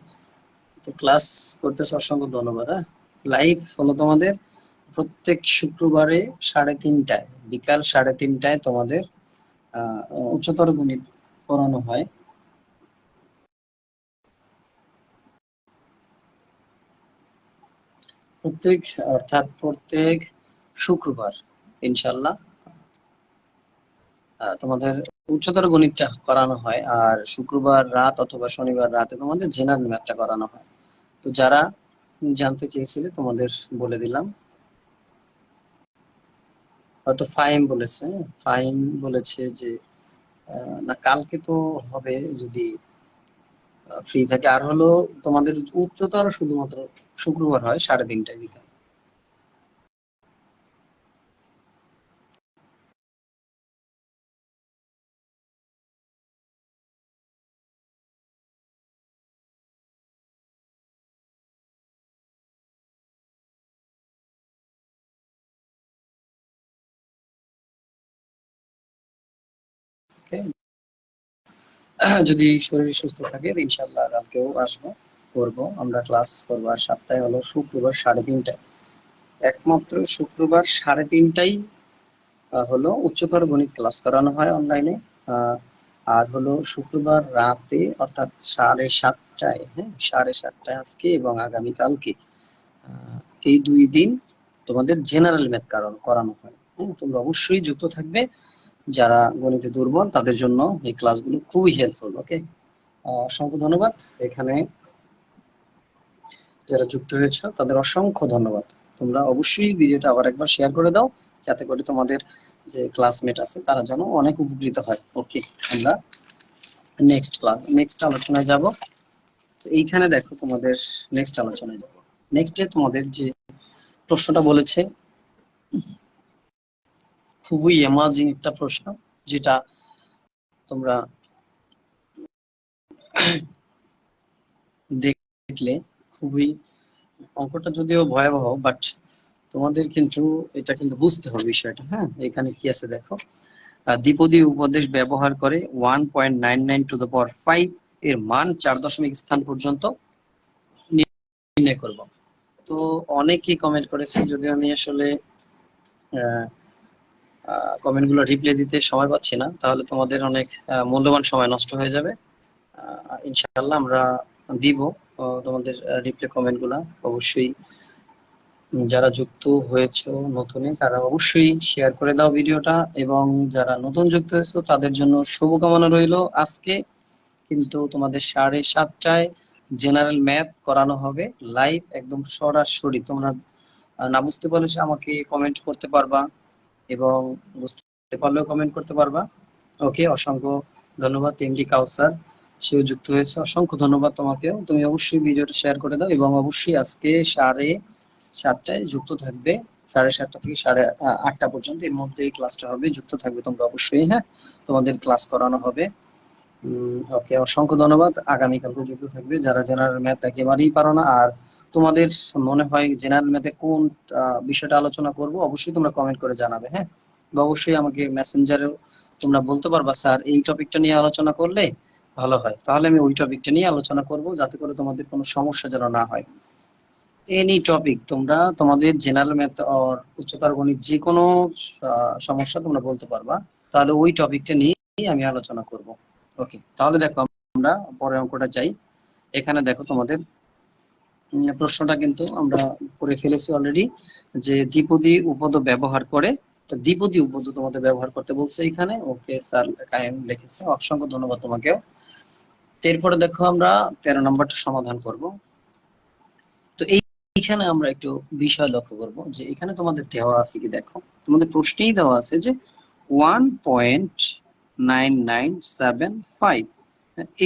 তো ক্লাস করতেছে, অসংখ্য ধন্যবাদ। হ্যাঁ, লাইভ হলো তোমাদের প্রত্যেক শুক্রবারে 3:30, বিকাল 3:30 তোমাদের আহ উচ্চতর গণিত পড়ানো হয়। প্রত্যেক, অর্থাৎ প্রত্যেক শুক্রবার ইনশাল্লাহ তোমাদের উচ্চতর গণিতটা করানো হয়, আর শুক্রবার রাত অথবা শনিবার রাতে তোমাদের জেনারেল ম্যাথটা করানো হয়। তো যারা জানতে চেয়েছিলে তোমাদের বলে দিলাম। হয়তো ফাহিম বলেছে, ফাহিম বলেছে যে না কালকে তো হবে যদি ফ্রি থাকে, আর হলো তোমাদের উচ্চতর শুধুমাত্র শুক্রবার হয় 3:30 বিকাল। ওকে, যদি শরীর সুস্থ থাকে ইনশাল্লাহ কালকেও আসবো, করবো, আমরা ক্লাস করবো। আর সপ্তাহে হলো শুক্রবার 3:30টায়, একমাত্র শুক্রবার 3:30টায় হলো উচ্চতর গণিত ক্লাস করানো হয় অনলাইনে। আর হলো শুক্রবার রাতে অর্থাৎ 7:30টায়, হ্যাঁ 7:30টায় আজকে এবং আগামীকালকে, এই 2 দিন তোমাদের জেনারেল ম্যাথ করানো হয়। হ্যাঁ, তোমরা অবশ্যই যুক্ত থাকবে। যারা গণিতে দুর্বল তাদের জন্য এই ক্লাসগুলো খুবই হেল্পফুল। ওকে, অসংখ্য ধন্যবাদ। এখানে যারা যুক্ত হয়েছে তাদের অসংখ্য ধন্যবাদ। তোমরা অবশ্যই ভিডিওটা আবার একবার শেয়ার করে দাও, যাতে করে তোমাদের যে ক্লাসমেট আছে তারা যেন অনেক উপকৃত হয়। ওকে, আমরা নেক্সট আলোচনায় যাব। তো এইখানে দেখো তোমাদের নেক্সট আলোচনায় যাব। নেক্সটে তোমাদের যে প্রশ্নটা বলেছে, খুবই অ্যামাজিং একটা প্রশ্ন, যেটা তোমরা দেখলে খুবই, অঙ্কটা যদিও ভয়াবহ, বাট তোমাদের কিন্তু এটা কিন্তু বুঝতে হবে বিষয়টা। হ্যাঁ, এখানে কি আছে দেখো, দ্বিপদী উপদেশ ব্যবহার করে 1.99 এর মান 4 দশমিক স্থান পর্যন্ত নির্ণয় করব। তো অনেকেই কমেন্ট করেছে, যদিও আমি আসলে কমেন্ট গুলো রিপ্লাই দিতে সময় পাচ্ছি না, তাহলে তোমাদের অনেক মূল্যবান সময় নষ্ট হয়ে যাবে। ইনশাআল্লাহ আমরা দিব তোমাদের রিপ্লাই কমেন্ট গুলা। অবশ্যই যারা যুক্ত হয়েছে নতুনে তারা অবশ্যই শেয়ার করে দাও ভিডিওটা, এবং যারা নতুন যুক্ত হয়েছে তাদের জন্য শুভকামনা রইল। আজকে কিন্তু তোমাদের 7:30টায় জেনারেল ম্যাথ করানো হবে লাইভ, একদম সরাসরি। তোমরা না বুঝতে পারলে আমাকে কমেন্ট করতে পারবা, এবং বুঝতে পারলেও কমেন্ট করতে পারবা। ওকে, অসংখ্য ধন্যবাদ। এমডি কাউসার, সেও যুক্ত হয়েছে, অসংখ্য ধন্যবাদ তোমাকেও। তুমি অবশ্যই ভিডিওটা শেয়ার করে দাও, এবং অবশ্যই আজকে 7:30টায় যুক্ত থাকবে। 7:30টা থেকে 8:30 পর্যন্ত এর মধ্যে এই ক্লাসটা হবে, যুক্ত থাকবে তোমরা অবশ্যই। হ্যাঁ, তোমাদের ক্লাস করানো হবে। ওকে, অসংখ্য ধন্যবাদ। আগামীকালকে যুক্ত থাকবে যারা জেনারেল ম্যাথ একেবারেই পারো না, আর তোমাদের মনে হয় জেনারেল ম্যাথে কোন বিষয়টা আলোচনা করব, অবশ্যই তোমরা কমেন্ট করে জানাবে। হ্যাঁ, বা অবশ্যই আমাকে মেসেঞ্জারেও তোমরা বলতে পারবা, স্যার এই টপিকটা নিয়ে আলোচনা করলে ভালো হয়, তাহলে আমি ওই টপিকটা নিয়ে আলোচনা করব, যাতে করে তোমাদের কোনো সমস্যা যেন না হয়। এনি টপিক তোমরা তোমাদের জেনারেল ম্যাথ আর উচ্চতর গণিত যে কোনো সমস্যা তোমরা বলতে পারবা, তাহলে ওই টপিকটা নিয়ে আমি আলোচনা করব। ওকে, তাহলে দেখো আমরা পরের অঙ্কটা যাই। এখানে দেখো তোমাদের প্রশ্নটা কিন্তু আমরা করে ফেলেছি অলরেডি, যে দ্বিপদী উপদ ব্যবহার করে। তো দ্বিপদী উপদ তোমাদের ব্যবহার করতে বলছে এখানে। ওকে স্যার কায়েম লিখেছে, অসংখ্য ধন্যবাদ তোমাকেও। এরপরে দেখো আমরা 13 নম্বরটা সমাধান করব। তো এইখানে আমরা একটু বিষয় লক্ষ্য করব, যে এখানে তোমাদের দেওয়া আছে কি দেখো, তোমাদের প্রশ্নেই দেওয়া আছে যে 1.9975,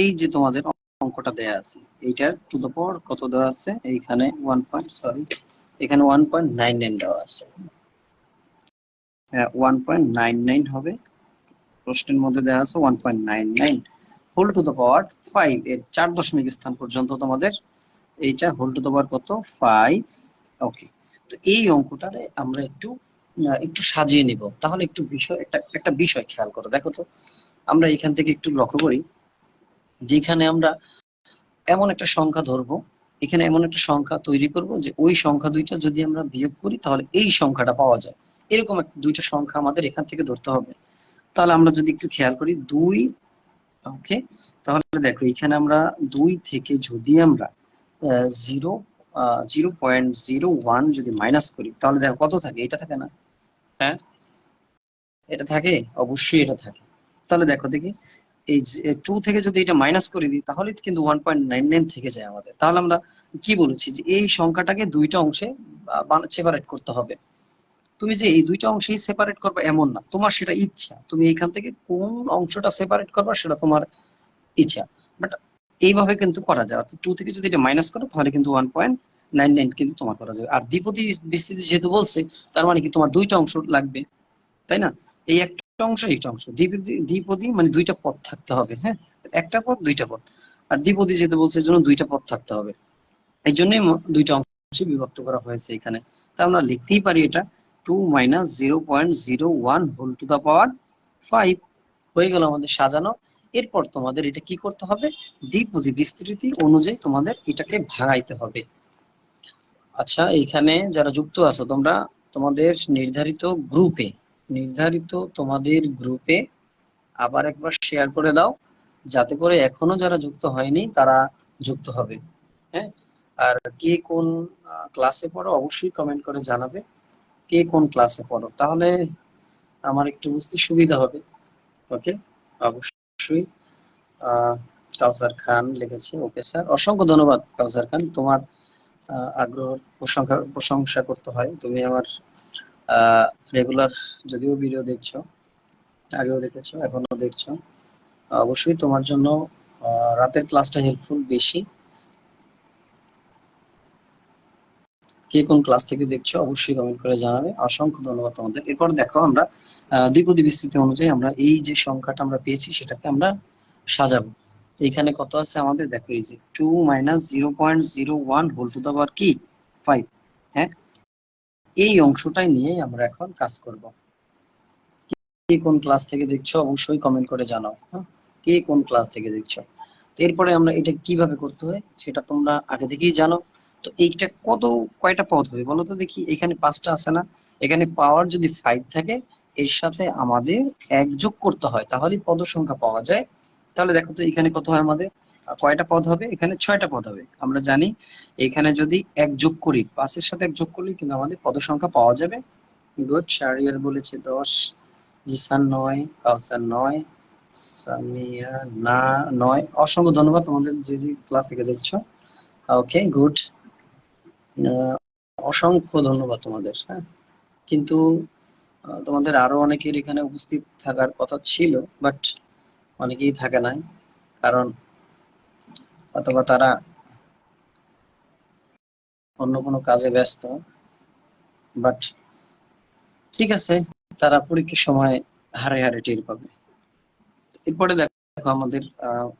এই যে তোমাদের অঙ্কটা দেয়া আছে, এইটার টু দ্য পাওয়ার কত দেওয়া আছে, এইখানে 1.99 দেওয়া আছে। হ্যাঁ, 1.99 হবে, প্রশ্নের মধ্যে দেওয়া আছে 1.99 হোল টু দ্য পাওয়ার 5 এর 4 দশমিক স্থান পর্যন্ত তোমাদের এইটা হোল টু দ্য পাওয়ার কত 5। ওকে, তো এই অঙ্কটারে আমরা একটু একটু সাজিয়ে নিব। তাহলে একটু বিষয় একটা বিষয় খেয়াল করো, দেখো তো আমরা এখান থেকে একটু লক্ষ্য করি, যেখানে আমরা এমন একটা সংখ্যা ধরবো, এখানে এমন একটা সংখ্যা তৈরি করব যে ওই সংখ্যা দুইটা যদি আমরা বিয়োগ করি তাহলে এই সংখ্যাটা পাওয়া যায়। এরকম দুইটা সংখ্যা আমাদের এখান থেকে ধরতে হবে। তাহলে আমরা যদি একটু খেয়াল করি 2, ওকে, তাহলে দেখো এখানে আমরা 2 থেকে যদি আমরা 0.01 যদি মাইনাস করি, তাহলে দেখো কত থাকে, এটা থাকে না? হ্যাঁ, এটা থাকে, অবশ্যই এটা থাকে। তাহলে দেখো দেখি, এই 2 থেকে যদি এটা মাইনাস করে দিই, তাহলে কিন্তু 1.99 থেকে যায় আমাদের। তাহলে আমরা কি বলেছি, যে এই সংখ্যাটাকে দুইটা অংশে সেপারেট করতে হবে। তুমি যে এই দুইটা অংশেই সেপারেট করবে এমন না, তোমার সেটা ইচ্ছা, তুমি এখান থেকে কোন অংশটা সেপারেট করবা সেটা তোমার ইচ্ছা। বাট এইভাবে কিন্তু করা যায়, অর্থাৎ 2 থেকে যদি এটা মাইনাস করো তাহলে কিন্তু 1.99 কিন্তু তোমার করা যাবে। আর দ্বিপদী বিস্তৃতি যেহেতু বলছে, তার মানে কি তোমার দুইটা অংশ লাগবে, তাই না? এই একটা অংশ একটা অংশ, দ্বিপদী মানে দুইটা পদ থাকতে হবে। হ্যাঁ, একটা পদ দুইটা পদ, আর দ্বিপদী যেহেতু বলছে এর জন্য দুইটা পদ থাকতে হবে। এই জন্যই দুইটা অংশে বিভক্ত করা হয়েছে এখানে। তা আমরা লিখতেই পারি এটা 2 - 0.01 হোল টু দা পাওয়ার 5 হয়ে গেল আমাদের সাজানো। এরপর তোমাদের এটা কি করতে হবে, দ্বিপদী বিস্তৃতি অনুযায়ী তোমাদের এটাকে ভাঙাইতে হবে। আচ্ছা, এইখানে যারা যুক্ত আছো তোমরা তোমাদের তোমাদের গ্রুপে আবার একবার শেয়ার করে দাও, যাতে করে এখনো যারা যুক্ত হয়নি তারা যুক্ত হবে। হ্যাঁ, আর কে কোন ক্লাসে পড়ো অবশ্যই কমেন্ট করে জানাবে, কে কোন ক্লাসে পড়ো, তাহলে আমার একটু বুঝতে সুবিধা হবে। ওকে, অবশ্যই। আহ কাউসার খান লিখেছে, ওকে স্যার, অসংখ্য ধন্যবাদ কাউসার খান, তোমার আগ্রহ প্রশংসা করতে হয়। তুমি আমার রেগুলার যদিও ভিডিও দেখছো, আগেও দেখেছো এখনো দেখছো, অবশ্যই তোমার জন্য রাতের ক্লাসটা হেল্পফুল বেশি। কে কোন ক্লাস থেকে দেখছো অবশ্যই কমেন্ট করে জানাবে, অসংখ্য ধন্যবাদ তোমাদের। এরপর দেখো আমরা দ্বিপদী বিস্তৃতি অনুযায়ী আমরা এই যে সংখ্যাটা আমরা পেয়েছি সেটাকে আমরা সাজাবো। এইখানে কত আছে আমাদের, দেখো এই যে 2 - 0.01 হোল টু দা পাওয়ার কি 5। হ্যাঁ, এই অংশটাই নিয়েই আমরা এখন কাজ করব। কে কোন ক্লাস থেকে দেখছো অবশ্যই কমেন্ট করে জানাও। হ্যাঁ, কে কোন ক্লাস থেকে দেখছো। তো এরপরে আমরা এটা কিভাবে করতে হয় সেটা তোমরা আগে থেকেই জানো। তো এইটা কয়টা পদ হবে বলো তো দেখি, এখানে 5টা আছে না, এখানে পাওয়ার যদি 5 থাকে এর সাথে আমাদের 1 যোগ করতে হয়, তাহলেই পদ সংখ্যা পাওয়া যায়। তাহলে দেখো তো এখানে কত হয় আমাদের, কয়টা পদ হবে, এখানে 6টা পদ হবে। আমরা জানি এখানে যদি 1 যোগ করি, 5 এর সাথে 1 যোগ করলে কিন্তু আমাদের পদ সংখ্যা পাওয়া যাবে। গুড, শাহরিয়ার বলেছে 10, জিসান 9, কাউসার 9, সামিয়া না 9। অসংখ্য ধন্যবাদ তোমাদের যে যে ক্লাস থেকে দেখছো। ওকে, গুড, অসংখ্য ধন্যবাদ তোমাদের। হ্যাঁ, কিন্তু তোমাদের আরো অনেকের এখানে উপস্থিত থাকার কথা ছিল, বাট অনেকেই থাকে নাই, কারণ অথবা তারা অন্য কোনো কাজে ব্যস্ত। বাট ঠিক আছে, তারা পরীক্ষার সময় হারে হারে টের পাবে। এরপরে দেখো আমাদের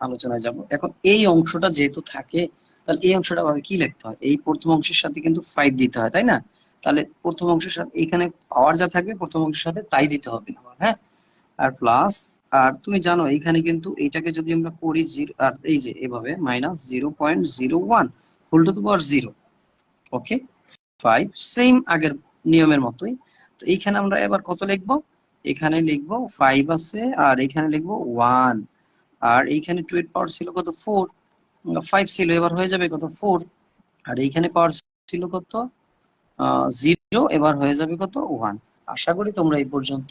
আলোচনায় যাব। এখন এই অংশটা যেহেতু থাকে, তাহলে এই অংশটা ভাবে কি লিখতে হয়, এই প্রথম অংশের সাথে কিন্তু 5 দিতে হয়, তাই না? তাহলে প্রথম অংশের সাথে এখানে পাওয়ার যা থাকবে প্রথম অংশের সাথে তাই দিতে হবে। হ্যাঁ, আর প্লাস, আর তুমি জানো এখানে কিন্তু এটাকে যদি আমরা করি জিরো, আর এই যে এভাবে -0.01 whole to the power 0। Okay, 5 same আগের নিয়মের মতোই। তো এইখানে আমরা এবার কত লিখবো, এখানে লিখবো 5 আছে, আর এখানে লিখবো 1। আর এইখানে 2 এর পাওয়ার ছিল কত 4, 5 ছিল, এবার হয়ে যাবে কত 4। আর এইখানে পাওয়ার ছিল কত 0, এবার হয়ে যাবে কত 1। আশা করি তোমরা এই পর্যন্ত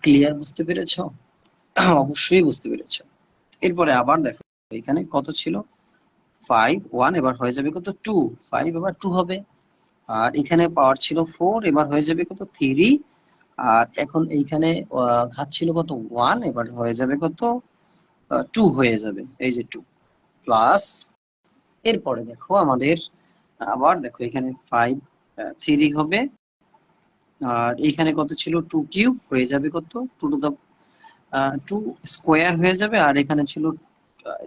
ক্লিয়ার, বুঝতে পেরেছো? অবশ্যই বুঝতে পেরেছো। এরপরে আবার দেখো এখানে কত ছিল 5, 1, এবার হয়ে যাবে কত 2, 5 এবার 2 হবে। আর এখানে পাওয়ার ছিল 4, এবার হয়ে যাবে কত 3। আর এখন এইখানে ঘাত ছিল কত 1, এবার হয়ে যাবে কত 2 হয়ে যাবে, এই যে 2 প্লাস। এরপরে দেখো আমাদের আবার দেখো এখানে 5, 3 হবে। আর এখানে কত ছিল 2 কিউব, হয়ে যাবে কত 2 টু দা 2 স্কোয়ার হয়ে যাবে। আর এখানে ছিল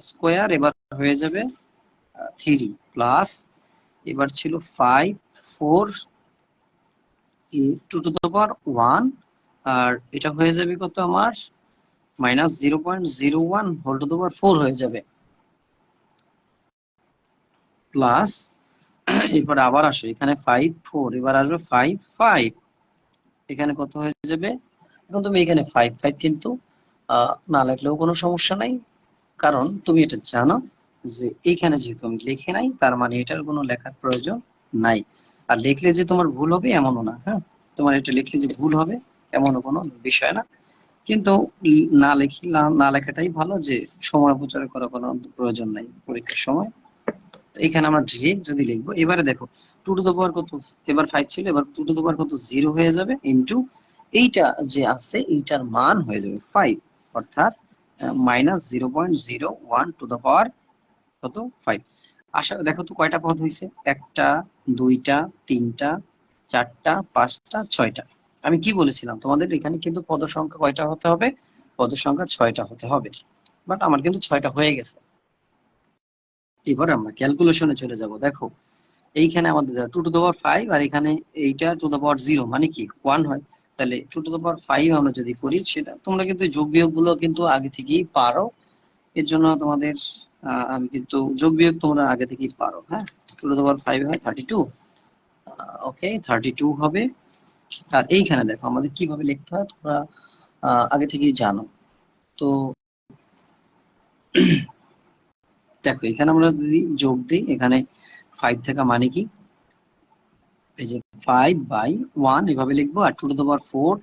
স্কোয়ার, এবার হয়ে যাবে 3 প্লাস। এবার ছিল 5, 4, 2 টু দা পাওয়ার 1। আর এটা হয়ে যাবে কত আমার -0.01 হোল টু দা পাওয়ার 4 হয়ে যাবে, প্লাস। এরপর আবার আসো এখানে 5, 4, এবার আসবে 5, 5, এখানে কত হয়ে যাবে। এখন তুমি এখানে 5, 5 কিন্তু না লিখলেও কোনো সমস্যা নাই, কারণ তুমি এটা জানো যে এইখানে যেহেতু আমি লিখে নাই, তার মানে এটার কোনো লেখার প্রয়োজন নাই। আর লিখলে যে তোমার ভুল হবে এমনও না। হ্যাঁ, তোমার এটা লিখলে যে ভুল হবে এমনও কোনো বিষয় না, কিন্তু না লেখাটাই ভালো, যে সময় অপচয় করার কোনো প্রয়োজন নাই পরীক্ষার সময়। তো এখানে আমরা ডিরেক্ট যদি লিখবো, এবারে দেখো 2 টু দ্য পাওয়ার কত, এবার 5 ছিল, এবার 2 টু দ্য পাওয়ার কত 0 হয়ে যাবে, ইনটু এইটা যে আছে এইটার মান হয়ে যাবে 5, অর্থাৎ -0.01 টু দ্য পাওয়ার কত 5। আশা দেখো তো কয়টা পদ হয়েছে, 1টা, 2টা, 3টা, 4টা, 5টা, 6টা। আমি কি বলেছিলাম তোমাদের, এখানে কিন্তু পদ সংখ্যা কয়টা হতে হবে, পদ সংখ্যা 6টা হতে হবে, বাট আমার কিন্তু 6টা হয়ে গেছে। এবার আমরা ক্যালকুলেশনে চলে যাব। দেখো এইখানে আমাদের 2 টু দ্য পাওয়ার 5, আর এখানে এইটা টু দ্য পাওয়ার 0 মানে কি 1 হয়। তাহলে 2^5 আমরা যদি করি, সেটা তোমরা কিন্তু যোগ বিয়োগ গুলো কিন্তু আগে থেকেই পারো। এর জন্য তোমাদের আমি কিন্তু যোগ বিয়োগ তোমরা আগে থেকেই পারো। হ্যাঁ, 2^5 হয় 32। ওকে, 32 হবে। আর এইখানে দেখো আমাদের কিভাবে লিখতে হয় তোমরা আগে থেকেই জানো। তো দেখো এখানে আমরা যদি যোগ দিই, এখানে 5 থাকা মানে কি, এই যে 5/1 এভাবে লিখবো। আর 2^4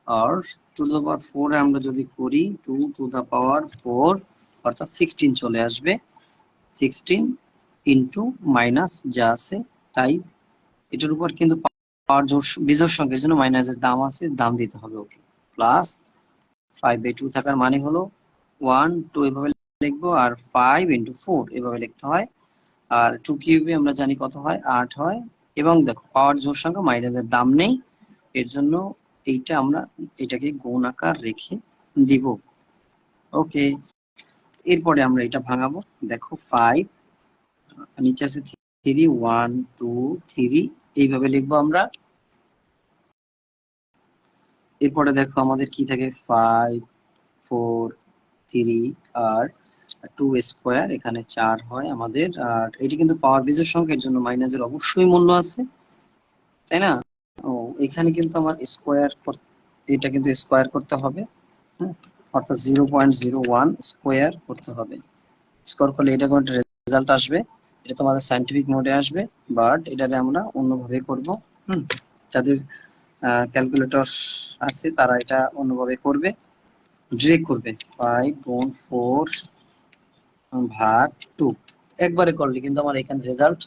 আর 2^4 এ আমরা যদি করি 2^4 অর্থাৎ 16 চলে আসবে। 16 ইন্টু মাইনাস যা আছে তাই, এটার উপর কিন্তু পাওয়ার বিজোড় সংখ্যার জন্য মাইনাসের দাম আছে, দাম দিতে হবে। ওকে, প্লাস 5/2 থাকার মানে হলো 1 2 এভাবে লিখবো, আর 5 × 4 এভাবে লিখতে হয়। আর 2 কিউবে আমরা জানি কত হয়, 8 হয়। এবং দেখো পাওয়ার জোড় সংখ্যা, মাইনাসের দাম নেই, এর জন্য এইটা আমরা এটাকে গুণ আকার রেখে দিব। ওকে, এরপরে আমরা এটা ভাঙাবো। দেখো 5 নিচে আছে 3, 1 2 3 এইভাবে লিখবো আমরা। এরপরে দেখো আমাদের কি থাকে, 5 4 3 আর 2 স্কোয়ার, এখানে 4 হয় আমাদের। আর এটি কিন্তু পাওয়ার বেজের সংখ্যার জন্য মাইনাসের অবশ্যই মূল্য আছে, তাই না? ও, এখানে কিন্তু আমার স্কোয়ার, এটা কিন্তু স্কোয়ার করতে হবে। হ্যাঁ, অর্থাৎ 0.01 স্কোয়ার করতে হবে। স্কোয়ার করলে এটা কোনো রেজাল্ট আসবে, এটা তোমাদের সায়েন্টিফিক মোডে আসবে, বাট এটারে আমরা অন্যভাবে করব। যাদের ক্যালকুলেটর আছে তারা এটা অন্যভাবে করবে, ডিরেক্ট করবে। 5/4 একবারে করলে কিন্তু আমার এখানে রেজাল্ট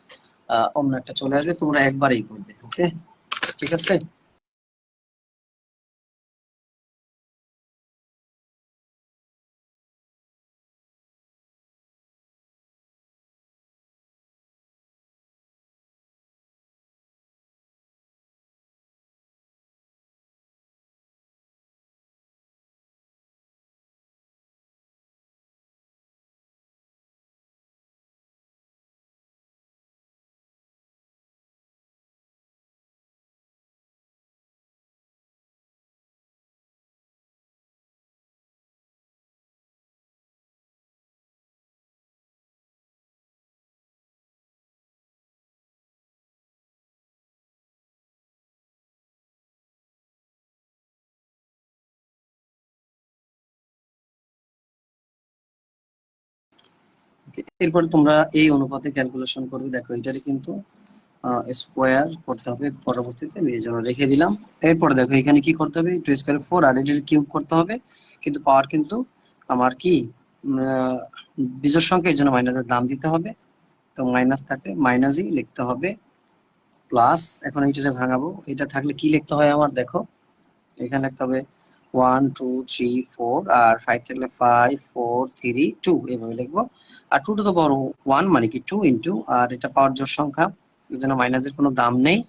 অন্য একটা চলে আসবে, তোমরা একবারেই করবে। ওকে, ঠিক আছে। এরপরে তোমরা এই অনুপাতে ক্যালকুলেশন করবে। দেখো এটারে কিন্তু স্কোয়ার করতে হবে পরবর্তীতে, আমি এই জন্য রেখে দিলাম। এরপরে দেখো এখানে কি করতে হবে, 2^4 আর এটার কিউব করতে হবে, কিন্তু পাওয়ার কিন্তু আমার কি বিজোড় সংখ্যা, এর জন্য মাইনাসের দাম দিতে হবে। তো মাইনাস থাকলে মাইনাসই লিখতে হবে, প্লাস এখন এইটাতে ভাঙাবো। এটা থাকলে কি লিখতে হয় আমার, দেখো এখানে লিখতে হবে 1 2 3 4, আর 5 থাকলে 5 4 3 2 এভাবে লিখবো। আর 2^1 মানে কি 2 ইন্টু, আর এটা পাওয়ার জোড় সংখ্যা, এই জন্য মাইনাসের কোনো দাম নেই,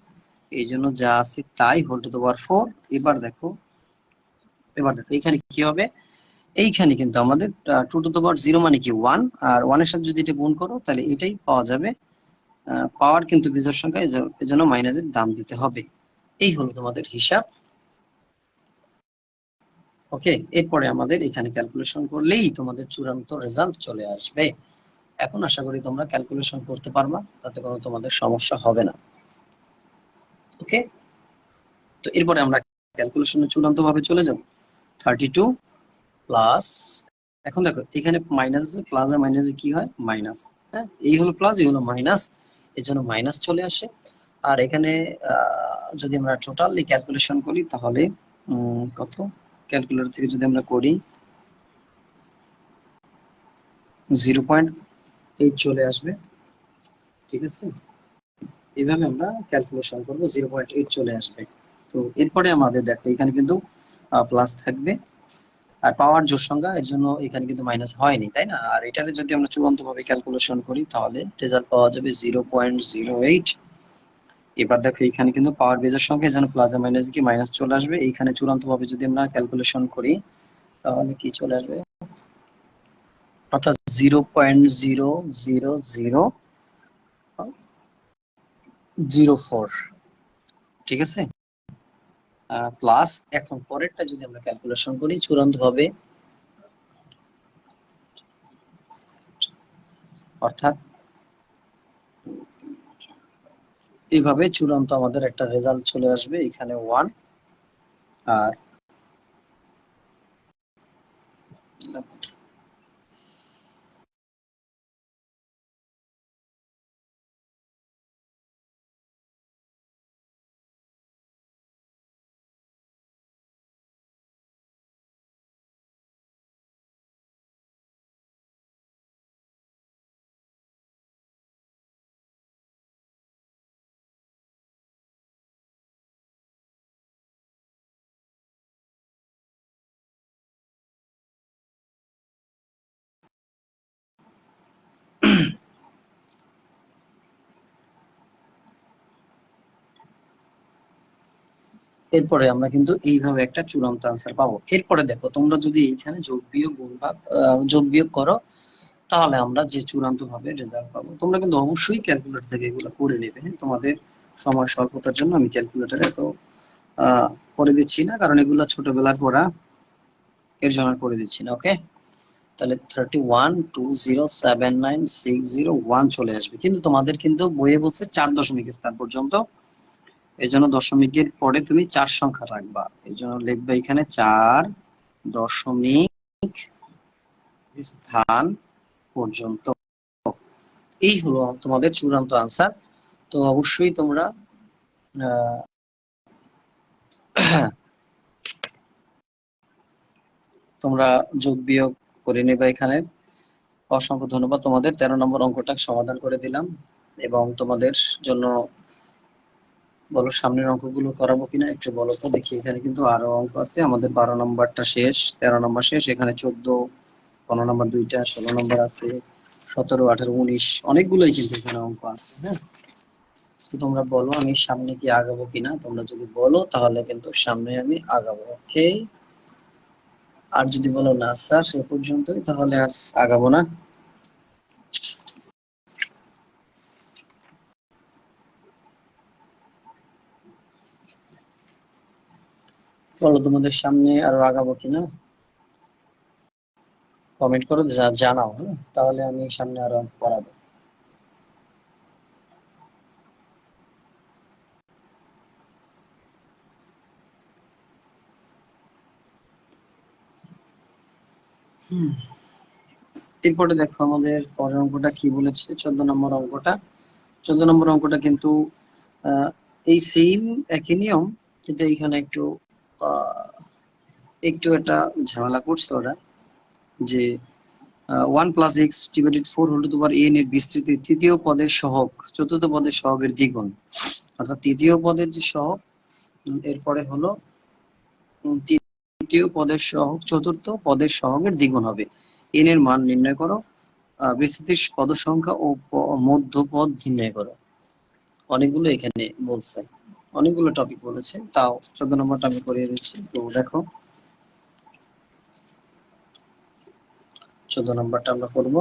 এই জন্য যা আছে তাই, হোল টু দি পাওয়ার 4। এবার দেখো এখানে কি হবে, এইখানে কিন্তু আমাদের 2^0 মানে কি 1, আর 1 এর সাথে যদি এটা গুণ করো তাহলে এটাই পাওয়া যাবে। পাওয়ার কিন্তু বিজোড় সংখ্যা, এজন্য মাইনাসের দাম দিতে হবে। এই হলো তোমাদের হিসাব। ওকে, এরপরে আমাদের এখানে ক্যালকুলেশন করলেই তোমাদের চূড়ান্ত রেজাল্ট চলে আসবে। এখন আশা করি তোমরা ক্যালকুলেশন করতে পারবা, তাতে কোনো তোমাদের সমস্যা হবে না। ওকে, তো এরপরে আমরা ক্যালকুলেশনে চূড়ান্ত ভাবে চলে যাব। 32 প্লাস, এখন দেখো এখানে মাইনাস আছে, প্লাস আর মাইনাসে কি হয়, মাইনাস। হ্যাঁ, এই হলো প্লাস, এই হলো মাইনাস, এর জন্য মাইনাস চলে আসে। আর এখানে যদি আমরা টোটালি ক্যালকুলেশন করি তাহলে কত, ক্যালকুলেটর থেকে যদি আমরা করি 0.8 চলে আসবে। ঠিক আছে, এইভাবে আমরা ক্যালকুলেশন করবো, 0.8 চলে আসবে। তো এরপরে আমাদের দেখো এখানে কিন্তু প্লাস থাকবে, আর পাওয়ার জোড় সংখ্যা, এর জন্য এখানে কিন্তু মাইনাস হয়নি, তাই না? আর এটারে যদি আমরা চূড়ান্ত ভাবে ক্যালকুলেশন করি তাহলে রেজাল্ট পাওয়া যাবে 0.08। এবার দেখো এখানে কিন্তু পাওয়ার বেজের সংখ্যা, যেন প্লাস মাইনাস কি মাইনাস চলে আসবে। এইখানে চূড়ান্ত ভাবে যদি আমরা ক্যালকুলেশন করি তাহলে কি চলে আসবে, অর্থাৎ 0.00004। ঠিক আছে, প্লাস এখন পরেরটা যদি আমরা ক্যালকুলেশন করি চূড়ান্ত ভাবে, অর্থাৎ এইভাবে চূড়ান্ত আমাদের একটা রেজাল্ট চলে আসবে, এখানে 1 আর এরপরে আমরা কিন্তু এইভাবে একটা চূড়ান্ত আনসার পাবো। এরপরে দেখো তোমরা যদি এখানে যোগ বিয়োগ গুণ ভাগ যোগ বিয়োগ করো, তাহলে আমরা যে চূড়ান্ত ভাবে রেজাল্ট পাবো। তোমরা কিন্তু অবশ্যই ক্যালকুলেটর থেকে এগুলো করে নেবে, হ্যাঁ? তোমাদের সময় স্বল্পতার জন্য আমি ক্যালকুলেটরে এত করে দিচ্ছি না, কারণ এগুলো ছোটবেলার পড়া, এর জন্য করে দিচ্ছি না। ওকে, তাহলে 31207961 চলে আসবে, কিন্তু তোমাদের কিন্তু বইয়ে বলছে 4 দশমিক স্থান পর্যন্ত। এই জন্য দশমিকের পরে তুমি 4 সংখ্যা রাখবা, এই জন্য লিখবে এখানে 4 দশমিক স্থান পর্যন্ত। এই হলো তোমাদের চূড়ান্ত আনসার। তো অবশ্যই তোমরা তোমরা যোগ বিয়োগ করে নেবে এখানে। অসংখ্য ধন্যবাদ তোমাদের। 13 নম্বর অঙ্কটা সমাধান করে দিলাম, এবং তোমাদের জন্য বলো সামনের অঙ্কগুলো করাবো কিনা একটু বলো তো দেখি। এখানে কিন্তু আরো অঙ্ক আছে, আমাদের 12 নম্বরটা শেষ, 13 নম্বর শেষ, এখানে 14, 15 নম্বর দুইটা, 16 নম্বর আছে, 17, 18, 19, অনেকগুলোই কিন্তু এখানে অঙ্ক আছে। হ্যাঁ, তো তোমরা বলো আমি সামনে কি আগাবো কিনা। তোমরা যদি বলো তাহলে কিন্তু সামনে আমি আগাবো। ওকে, আর যদি বলো না স্যার সে পর্যন্তই, তাহলে আর আগাবো না। বলো তোমাদের সামনে আরো আগাবো কিনা, কমেন্ট করে জানাও। হ্যাঁ, তাহলে আমি সামনে আরো অঙ্ক করাবো। এরপরে দেখো আমাদের পরের অঙ্কটা কি বলেছে, 14 নম্বর অঙ্কটা। 14 নম্বর অঙ্কটা কিন্তু আহ, এই সেম একই নিয়ম, কিন্তু এইখানে একটু আহ, একটু একটা ঝামেলা করছে ওরা, যে 1 + x⁴ এর বিস্তৃতি তৃতীয় পদের সহগ চতুর্থ পদের সহগের দ্বিগুণ। অর্থাৎ তৃতীয় পদের যে সহগ, এরপরে হলো তৃতীয় পদের সহগ চতুর্থ পদের সহগের দ্বিগুণ হবে। n এর মান নির্ণয় করো, বিস্তৃতির পদ সংখ্যা ও মধ্য পদ নির্ণয় করো। অনেকগুলো এখানে বলছে, অনেকগুলো টপিক বলেছে, তাও 14 নম্বরটা আমি করিয়ে দিচ্ছি। তো দেখো 14 নম্বরটা আমরা করব,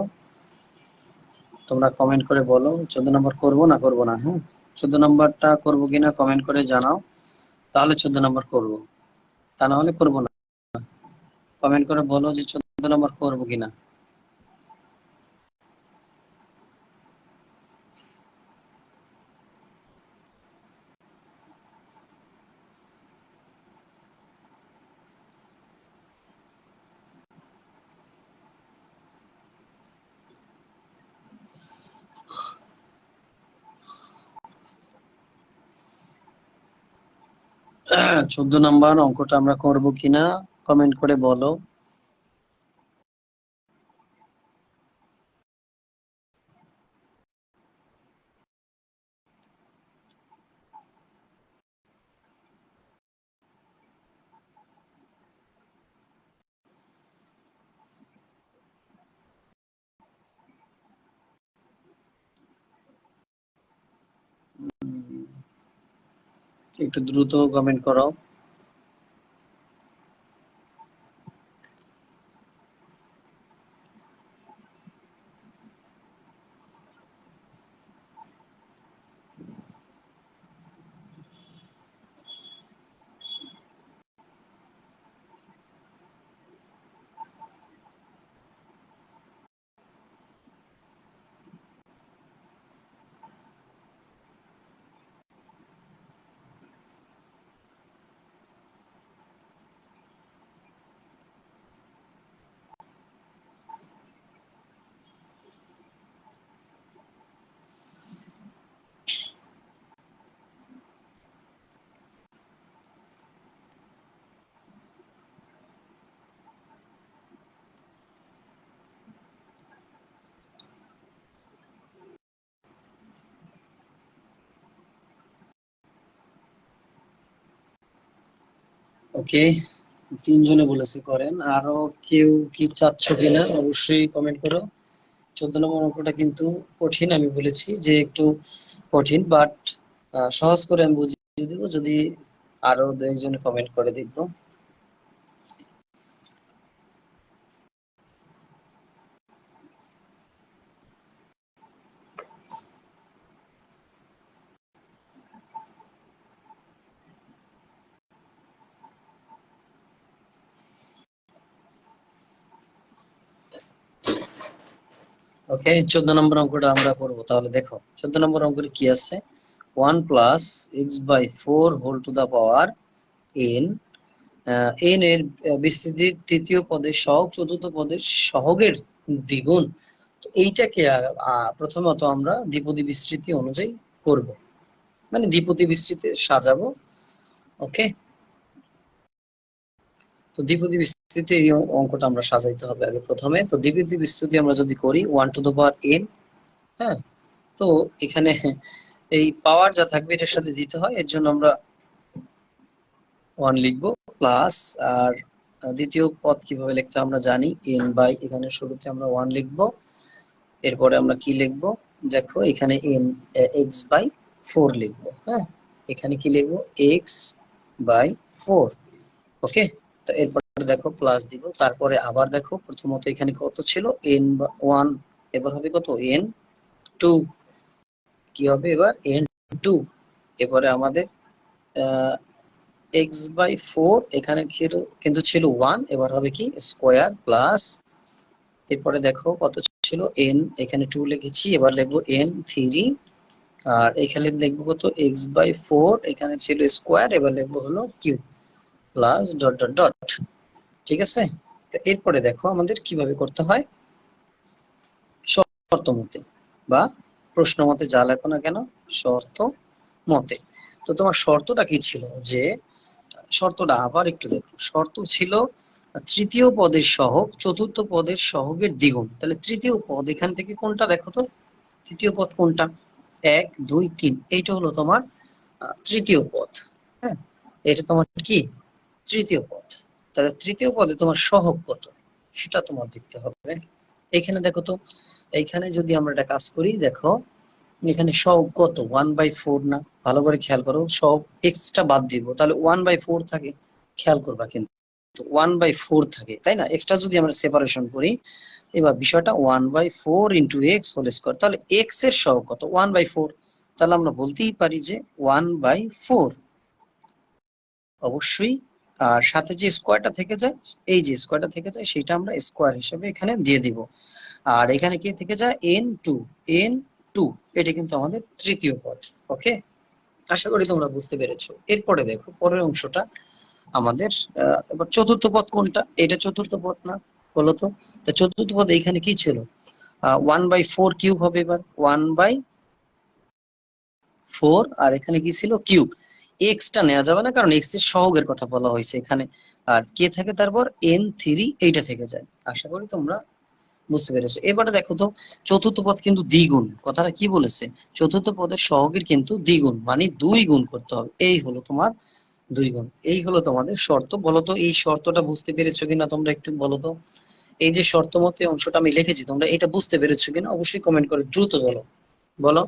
তোমরা কমেন্ট করে বলো 14 নম্বর করব না করব না। হ্যাঁ, 14 নম্বরটা করবো কিনা কমেন্ট করে জানাও, তাহলে 14 নম্বর করব, তা না হলে করব না। কমেন্ট করে বলো যে 14 নম্বর করবো কিনা। হ্যাঁ, 14 নম্বর অঙ্কটা আমরা করব কিনা কমেন্ট করে বলো। একটু দ্রুত কমেন্ট করো। ওকে, তিনজনে বলেছে করেন, আরো কেউ কি চাচ্ছ কিনা অবশ্যই কমেন্ট করো। 14 নম্বর অঙ্কটা কিন্তু কঠিন, আমি বলেছি যে একটু কঠিন, বাট সহজ করে আমি বুঝিয়ে দিব যদি আরো দু একজন কমেন্ট করে দেখবো। ওকে, 14 নম্বর অঙ্কটা আমরা করব তাহলে। দেখো 14 নম্বর অঙ্কটি কি আছে, 1 + x/4 whole to the power n, n এর বিস্তৃতির তৃতীয় পদের সহগ চতুর্থ পদের সহগের দ্বিগুণ। তো এইটাকে প্রথমত আমরা দ্বিপদী বিস্তৃতি অনুযায়ী করব, মানে দ্বিপদী বিস্তৃতি সাজাবো। ওকে, তো দ্বিপদী বিস্তৃতি এই অঙ্কটা আমরা সাজাইতে হবে আগে প্রথমে। তো দ্বিপদী বিস্তৃতি আমরা যদি করি 1 টু the power n, হ্যাঁ, তো এখানে এই পাওয়ার যা থাকবে এটার সাথে দিতে হয়, এর জন্য আমরা 1 লিখবো প্লাস। আর দ্বিতীয় পদ কিভাবে লিখতে আমরা জানি, n বাই, এখানে শুরুতে আমরা 1 লিখবো, এরপরে আমরা কি লিখবো, দেখো এখানে x/4 লিখবো। হ্যাঁ, এখানে কি লিখবো, x/4। ওকে, তো এরপরে দেখো প্লাস দিব, তারপরে আবার দেখো প্রথমত এখানে কত ছিল, n1, এবার হবে কত, n2, কি হবে এবার, n2। এবারে আমাদের x/4, এখানে কিন্তু ছিল 1, এবার হবে কি স্কোয়ার প্লাস। এরপরে দেখো কত ছিল, n, এখানে 2 লিখেছি, এবার লিখবো n3। আর এখানে লিখবো কত, x/4, এখানে ছিল স্কোয়ার, এবার লিখবো হলো cube plus dot dot dot. ঠিক আছে, তো এরপরে দেখো আমাদের কিভাবে করতে হয়, শর্ত মতে বা প্রশ্ন মতে যা লেখো না কেন, শর্ত মতে। তো তোমার শর্তটা কি ছিল, যে শর্তটা আবার একটু দেখো, শর্ত ছিল তৃতীয় পদের সহগ চতুর্থ পদের সহগের দ্বিগুণ। তাহলে তৃতীয় পদ এখান থেকে কোনটা দেখো তো, তৃতীয় পদ কোনটা, 1 2 3, এইটা হলো তোমার তৃতীয় পদ। হ্যাঁ, এটা তোমার কি তৃতীয় পদ। তাহলে তৃতীয় পদে তোমার সহগ কত সেটা তোমার দেখতে হবে। এখানে দেখো তো, এইখানে যদি আমরা একটা কাজ করি, দেখো এখানে সহগ কত, 1/4 না, ভালো করে খেয়াল করো, সহগ এক্সট্রা বাদ দিব, তাহলে 1/4 থাকে, খেয়াল করবা কিন্তু 1/4 থাকে, তাই না, এক্সট্রা যদি আমরা সেপারেশন করি। এবার বিষয়টা 1/4 ইন্টু এক্স হোল স্কোয়ার, তাহলে এক্স এর সহগ কত, 1/4। তাহলে আমরা বলতেই পারি যে 1/4 অবশ্যই। আর সাথে যে স্কোয়ারটা থেকে যায়, এই যে স্কোয়ারটা থেকে যায় সেটা আমরা স্কোয়ার হিসেবে এখানে দিয়ে দিব। আর এখানে কি থেকে যায়, n2, n2, এটা কিন্তু আমাদের তৃতীয় পদ। ওকে, আশা করি তোমরা বুঝতে পেরেছো। এরপরে দেখো পরের অংশটা আমাদের, এবার চতুর্থ পদ কোনটা, এটা চতুর্থ পদ না, বলো তো। তা চতুর্থ পদ এইখানে কি ছিল, 1/4 কিউব হবে, এবার 1/4, আর এখানে কি ছিল, কিউব। এক্সটা নেওয়া যাবে না, কারণ এক্স এর সহগের কথা বলা হয়েছে এখানে। আর কে থাকে তারপর, n3, এইটা থেকে যায়। আশা করি তোমরা বুঝতে পেরেছো। এবারে দেখো তো, চতুর্থ পদ কিন্তু দ্বিগুণ, কথাটা কি বলেছে, চতুর্থ পদের সহগের কিন্তু দ্বিগুণ, মানে 2 গুণ করতে হবে, এই হলো তোমার 2 গুণ। এই হলো তোমাদের শর্ত। বলো তো এই শর্তটা বুঝতে পেরেছো কিনা তোমরা একটু বলো তো, এই যে শর্ত মতে অংশটা আমি লিখেছি, তোমরা এটা বুঝতে পেরেছো কিনা অবশ্যই কমেন্ট করে দ্রুত বলো, বলো।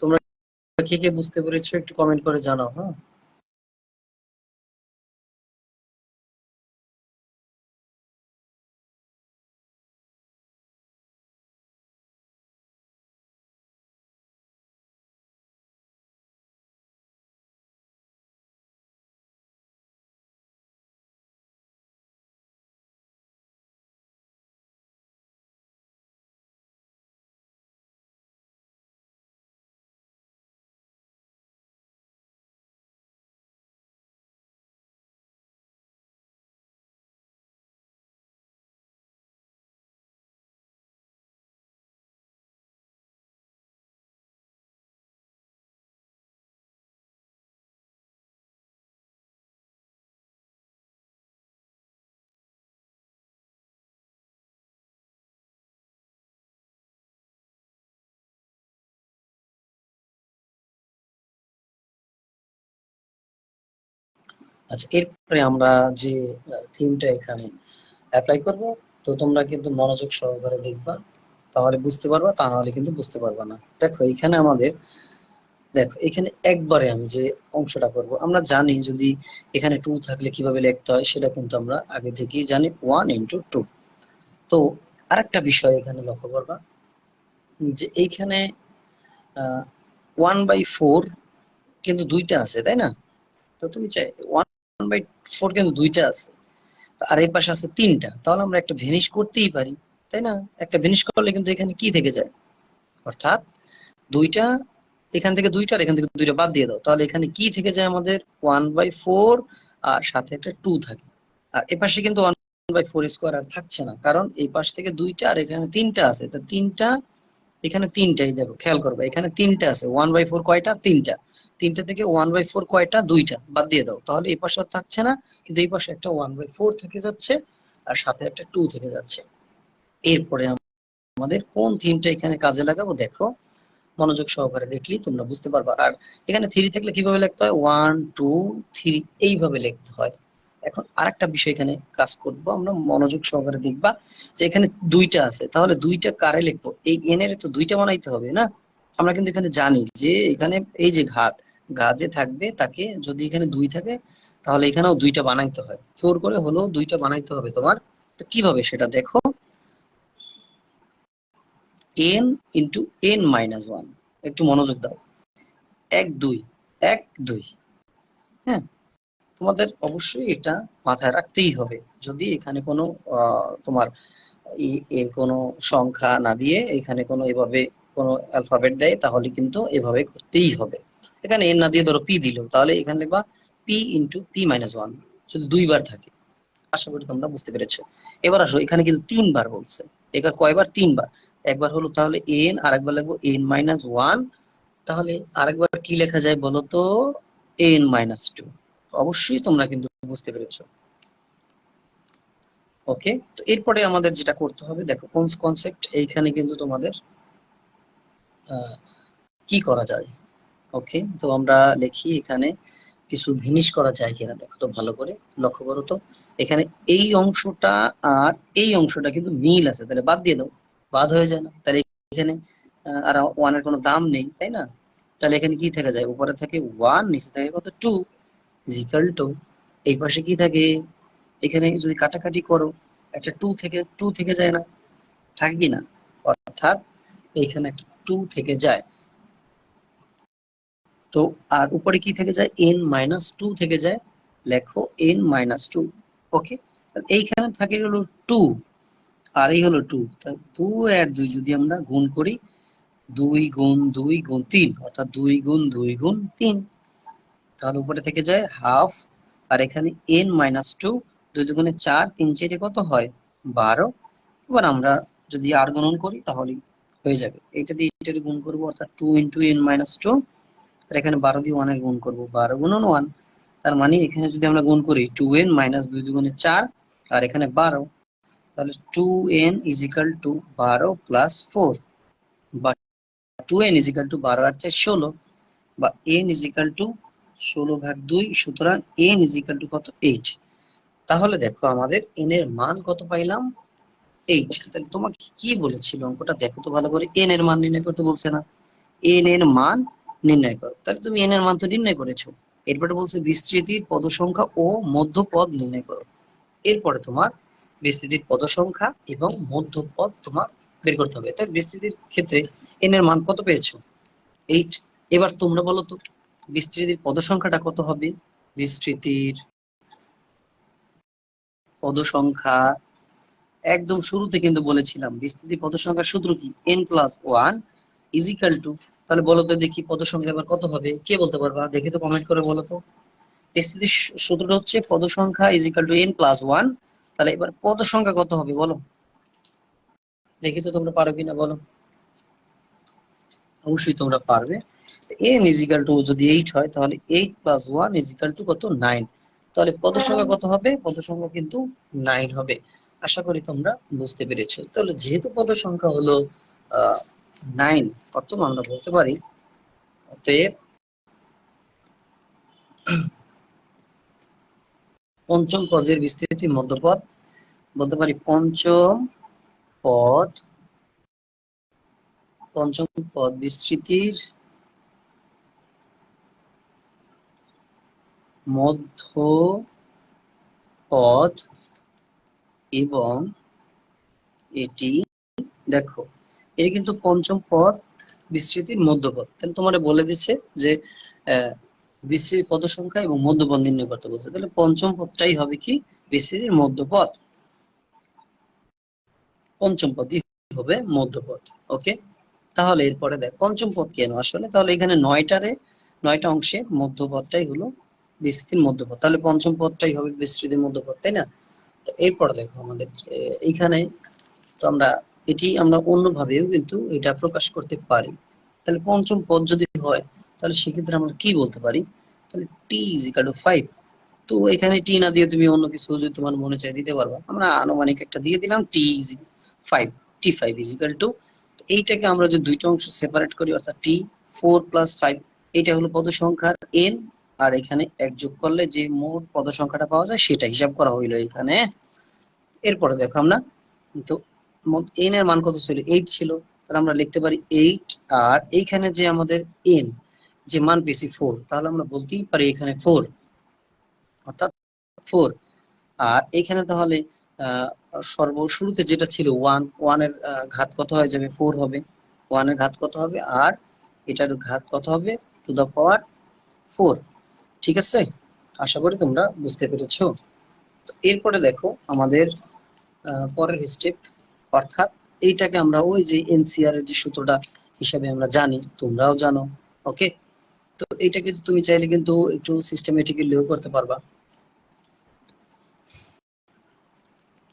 তোমরা কে কে বুঝতে পেরেছো একটু কমেন্ট করে জানাও, হ্যাঁ। আচ্ছা, এরপরে আমরা যে থিমটা এখানে অ্যাপ্লাই করব, তো তোমরা কিন্তু মনোযোগ সহকারে দেখবা, তাহলে বুঝতে পারবা, তা নাহলে কিন্তু বুঝতে পারবা না। দেখো এখানে আমাদের, দেখো এখানে একবারে আমি যে অংশটা করব, আমরা জানি যদি এখানে 2 থাকলে কিভাবে লিখতে হয় সেটা কিন্তু আমরা আগে থেকেই জানি, 1 × 2। তো আরেকটা বিষয় এখানে লক্ষ্য করবা যে এইখানে 1/4 কিন্তু দুইটা আছে, তাই না? তো তুমি চাই 1/4 কিন্তু দুইটা আছে, আর এই পাশে আছে তিনটা, তাহলে আমরা একটা ভেনিশ করতেই পারি, তাই না? একটা ভেনিশ করলে কিন্তু এখানে কি থেকে যায়, অর্থাৎ দুইটা, এখান থেকে দুইটা আর এখান থেকে দুইটা বাদ দিয়ে দাও, তাহলে এখানে কি থেকে যায় আমাদের 1/4, আর সাথে একটা 2 থাকে। আর এ পাশে কিন্তু 1/4² আর থাকছে না, কারণ এই পাশ থেকে দুইটা আর এখানে তিনটা আছে, তো তিনটা, এখানে তিনটাই, দেখো খেয়াল করবে এখানে তিনটা আছে, 1/4 কয়টা, তিনটা, তিনটা থেকে 1/4 কয়টা, দুইটা, বাদ দিয়ে দাও, তাহলে এই পাশে আর থাকছে না, কিন্তু এই পাশে একটা 1/4 থেকে যাচ্ছে, আর সাথে একটা 2 থেকে যাচ্ছে। এরপরে আমাদের কোন থিমটা এখানে কাজে লাগাবো, দেখো মনোযোগ সহকারে দেখলেই তোমরা বুঝতে পারবা। আর এখানে 3 থাকলে কিভাবে লিখতে হয়, 1 2 3 এইভাবে লিখতে হয়। এখন আরেকটা বিষয় এখানে কাজ করব, আমরা মনোযোগ সহকারে দেখবা যে এখানে দুইটা আছে, তাহলে দুইটা কারে লিখবো, এই এন এর তো দুইটা বানাইতে হবে না? আমরা কিন্তু এখানে জানি যে এখানে এই যে ঘাত, ঘাত যে থাকবে তাকে যদি এখানে 2 থাকে, তাহলে এখানেও দুইটা বানাইতে হয়, জোর করে হলেও দুইটা বানাইতে হবে তোমার। তো কিভাবে সেটা দেখো, n × n−1, একটু মনোযোগ দাও, 1 2, 1 2, হ্যাঁ, তোমাদের অবশ্যই এটা মাথায় রাখতেই হবে। যদি এখানে কোনো তোমার কোনো সংখ্যা না দিয়ে এখানে কোনো এভাবে কোনো অ্যালফাবেট দেয়, তাহলে কিন্তু এভাবে করতেই হবে। এখানে এন না দিয়ে ধরো পি দিল, তাহলে এখানে লিখবা p × p−1, যদি দুইবার থাকে। আশা করি তোমরা বুঝতে পেরেছো। এবার আসো, এখানে কিন্তু তিনবার বলছে, এবার কয়বার, তিনবার, একবার হলো তাহলে এন, আরেকবার লিখবো n−1, তাহলে আরেকবার কি লেখা যায় বলো তো, n−2। অবশ্যই তোমরা কিন্তু বুঝতে পেরেছো। ওকে, তো এরপরে আমাদের যেটা করতে হবে, দেখো কোন কনসেপ্ট এইখানে কিন্তু তোমাদের কি করা যায়। ওকে, তো আমরা লিখি এখানে কিছু ভিনিশ করা যায় কিনা, দেখো তো ভালো করে লক্ষ্য করো তো। এখানে এই অংশটা আর এই অংশটা কিন্তু মিল আছে, তাহলে বাদ দিয়ে দাও, বাদ হয়ে যায় না, তাহলে এখানে আর ওয়ানের কোনো দাম নেই, তাই না? তাহলে এখানে কি থেকে যায়, উপরে থাকে 1, নিচে থাকে কত, 2, ইজিক্যাল টু, এই পাশে কি থাকে, এখানে যদি কাটাকাটি করো একটা 2 থেকে যায় না, থাকে কি না? অর্থাৎ এইখানে একটা 2 থেকে যায়। তো আর উপরে কি থেকে যায়, n−2 থেকে যায়, লেখো n−2। ওকে, এইখানে থাকে হলো 2, আর এই হলো 2, 2 আর 2 যদি আমরা গুণ করি, 2 × 2 × 3, অর্থাৎ 2 × 2 × 3, তাহলে উপরে থেকে যায় হাফ, আর এখানে n−2, 2 × 2 = 4, 3 × 4 কত হয়, 12। এবার আমরা যদি আর গুণন করি তাহলে হয়ে যাবে, এটা দিয়ে এটা গুণ করবো, অর্থাৎ 2 × n−2, আর এখানে 12 দিয়ে 1 এর গুণ করবো, 12 × 1, তার মানে এখানে যদি আমরা গুণ করি 2n−2 × 2 = 4, আর এখানে 12, তাহলে 2n = 12 + 4, বা 2n = 12 আর 4 16, বা n = 16/2, সুতরাং n = কত, 8। তাহলে দেখো আমাদের n এর মান কত পাইলাম, 8। তাহলে তোমাকে কি বলেছিল অঙ্কটা, দেখো তো ভালো করে, n এর মান নির্ণয় করতে বলছে না, n এর মান নির্ণয় করো, তাহলে তুমি n এর মান তো নির্ণয় করেছো। এরপরে বলছে বিস্তৃতির পদ সংখ্যা ও মধ্যপদ নির্ণয় করো। এরপরে তোমার বিস্তৃতির পদ সংখ্যা এবং মধ্যপদ তোমার বের করতে হবে। তাই বিস্তৃতির ক্ষেত্রে n এর মান কত পেয়েছো, 8। এবার তোমরা বলো তো বিস্তৃতির পদ সংখ্যাটা কত হবে, বিস্তৃতির পদ সংখ্যা একদম শুরুতে কিন্তু বলেছিলাম, বিস্তৃতি পদ সংখ্যার সূত্র কি, n+1 = 2। তাহলে বলো তো দেখি পদ সংখ্যা এবার কত হবে, কে বলতে পারবা, দেখি তো কমেন্ট করে বলো তো। বিস্তৃতির সূত্রটা হচ্ছে পদ সংখ্যা n+1, তাহলে এবার পদ সংখ্যা কত হবে বলো, দেখি তো তোমরা পারো কিনা বলো। অবশ্যই তোমরা পারবে। n যদি 8 হয়, তাহলে 8+1 কত, 9। তাহলে পদ সংখ্যা কত হবে, পদ সংখ্যা কিন্তু 9 হবে। আশা করি তোমরা বুঝতে পেরেছো। তাহলে যেহেতু পদ সংখ্যা হলো 9, অর্থাৎ আমরা বলতে পারি অতএব পঞ্চম পদের বিস্তৃতি মধ্যপদ বলতে পারি পদ পঞ্চম পদ বিস্তৃতির মধ্যপদ এবং এটি দেখো এটি কিন্তু পঞ্চম পদ বিস্তৃতির মধ্যপদ, তাহলে তোমার বলে দিচ্ছে যে বিস্তৃতির পদ সংখ্যা এবং মধ্যপদ নির্ণয় করতে বলছে, তাহলে পঞ্চম পদটাই হবে কি বিস্তৃতির মধ্যপদ, পঞ্চম পদই হবে মধ্যপদ। ওকে, তাহলে এরপরে দেখ পঞ্চম পদ কেন আসলে, তাহলে এখানে নয়টা অংশে মধ্যপদটাই হলো বিস্তৃতির মধ্যপদ, তাহলে পঞ্চম পদটাই হবে বিস্তৃতির মধ্যপদ, তাই না? তো এরপরে দেখো আমাদের এইখানে তো আমরা অন্যভাবেও কিন্তু এটা প্রকাশ করতে পারি। তাহলে পঞ্চম পদ যদি হয় তাহলে সেক্ষেত্রে আমরা কি বলতে পারি, তাহলে টি ইজ ইকুয়াল টু 5। তো এখানে টি না দিয়ে তুমি অন্য কিছু যদি তোমার মনে চাই দিতে পারবা, আমরা আনুমানিক একটা দিয়ে দিলাম টি ইজ 5, টি5 ইজ ইকুয়াল টু, এইটাকে আমরা যদি দুইটা অংশ সেপারেট করি অর্থাৎ টি 4 + 5, এইটা হলো পদ সংখ্যার এন, আর এখানে এক যোগ করলে যে মোট পদ সংখ্যাটা পাওয়া যায় সেটা হিসাব করা হইলো এখানে। এরপরে দেখো আমরা তো এন এর মান কত ছিল, 8 ছিল, তাহলে আমরা লিখতে পারি 8, আর এইখানে যে আমাদের এন যে মান পেয়েছি 4, তাহলে আমরা বলতেই পারি এখানে 4, অর্থাৎ 4। আর এখানে তাহলে শুরুতে যেটা ছিল 1 এর ঘাত কত হয়ে যাবে, 4 হবে, 1 এর ঘাত কত হবে, আর এটার ঘাত কত হবে, টু দা পাওয়ার 4। ঠিক আছে, আশা করি তোমরা বুঝতে পেরেছো। তো এরপরে দেখো আমাদের পরের স্টেপ, অর্থাৎ এইটাকে আমরা ওই যে এনসিআর এর যে সূত্রটা হিসাবে আমরা জানি, তোমরাও জানো। ওকে, তো এইটাকে তুমি চাইলে কিন্তু একটু সিস্টেমেটিক্যালিও করতে পারবা।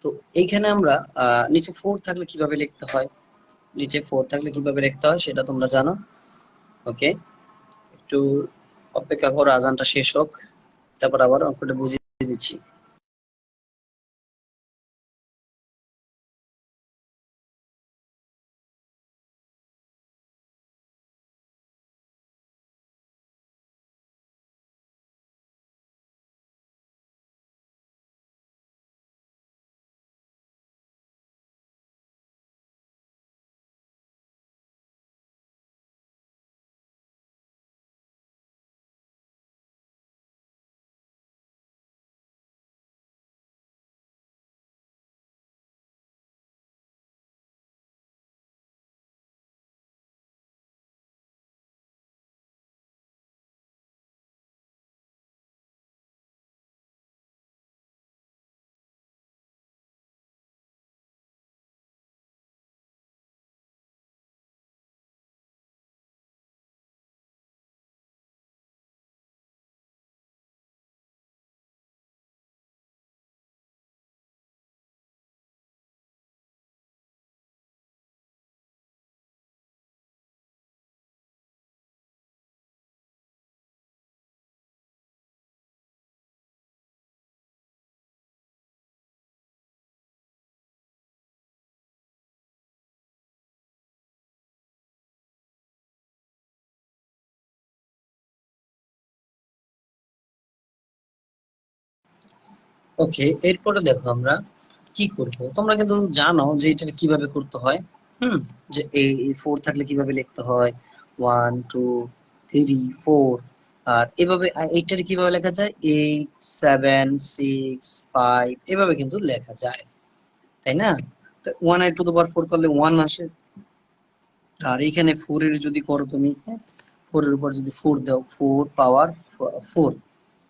তো এইখানে আমরা নিচে 4 থাকলে কিভাবে লিখতে হয়, নিচে 4 থাকলে কিভাবে লিখতে হয় সেটা তোমরা জানো। ওকে, একটু অপেক্ষা করো আজানটা শেষ হোক, তারপর আবার অঙ্কটা বুঝিয়ে দিচ্ছি। ওকে, এরপরে দেখো আমরা কি করব, তোমরা কিন্তু জানো যে এটা কিভাবে করতে হয়। যে এই 4 থাকলে কিভাবে লিখতে হয়, 1 2 3 4, আর এভাবে এইটার কিভাবে লেখা যায়, 8 7 6 5, এভাবে কিন্তু লেখা যায়, তাই না? তো 1 এর টু দ্য পাওয়ার 4 করলে 1 আসে, আর এখানে 4 এর যদি করো তুমি, 4 এর উপর যদি 4 দাও, 4 পাওয়ার 4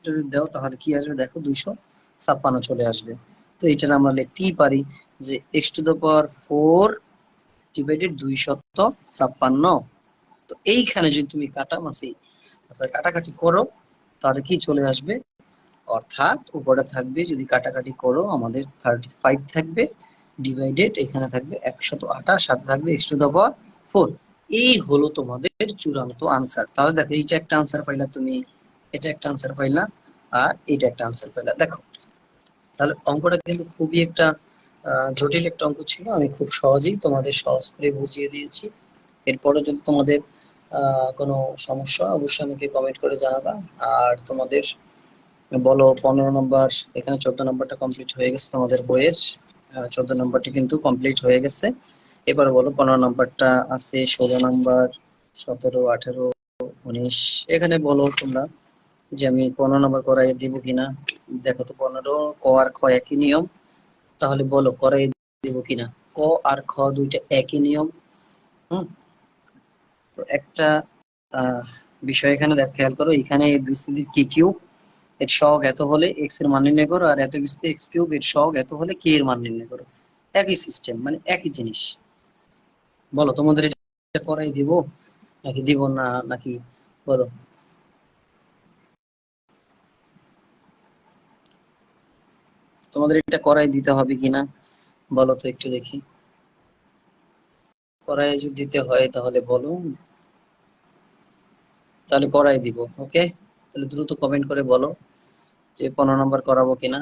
যদি দাও তাহলে কি আসবে দেখো, 256 চলে আসবে। তো এটার আমরা লিখতেই পারি যে x⁴ ডিভাইডেড 256। তো এইখানে যদি তুমি কাটামাছি অর্থাৎ কাটাকাটি করো তাহলে কি চলে আসবে, অর্থাৎ উপরে থাকবে যদি কাটাকাটি করো আমাদের 35 থাকবে, ডিভাইডেড এখানে থাকবে 128, সাথে থাকবে x⁴। এই হলো তোমাদের চূড়ান্ত আনসার। তাহলে দেখো এইটা একটা আনসার পাইলা তুমি, এটা একটা আনসার পাইলা, আর এটা একটা আনসার পাইলা। দেখো তাহলে অঙ্কটা কিন্তু খুবই একটা জটিল একটা অঙ্ক ছিল, আমি খুব সহজেই তোমাদের সহজ করে বুঝিয়ে দিয়েছি। এরপরে যদি তোমাদের কোনো সমস্যা অবশ্যই আমাকে কমেন্ট করে জানাবা। আর তোমাদের বলো 15 নম্বর, এখানে 14 নম্বরটা কমপ্লিট হয়ে গেছে তোমাদের বইয়ের। 14 নম্বরটি কিন্তু কমপ্লিট হয়ে গেছে। এবার বলো 15 নম্বরটা আছে, 16 নম্বর, 17, 18, 19। এখানে বলো তোমরা যে আমি 15 নম্বর করাই দিব কিনা। দেখো তো 15 ক আর খ একই নিয়ম, তাহলে বলো করাই দিব কিনা। ক আর খ দুইটা একই নিয়ম। হুম। তো একটা আহ বিষয় এখানে খেয়াল করো, এখানে বিস্তৃতির কি কিউব এর সহগ এত হলে এক্স এর মান নির্ণয় করো, আর এত বিস্তৃতি এক্স কিউব এর সহগ এত হলে কে এর মান নির্ণয় করো। একই সিস্টেম, মানে একই জিনিস। বলো তোমাদের এটা করাই দিব নাকি দিব না, নাকি বলো। তোমাদের এটা করাই দিতে হবে কিনা বলো তো একটু দেখি। করাই যদি দিতে হয় তাহলে বলো, তাহলে করাই দিব। ওকে, তাহলে দ্রুত কমেন্ট করে বলো যে 15 নম্বর করাবো কিনা।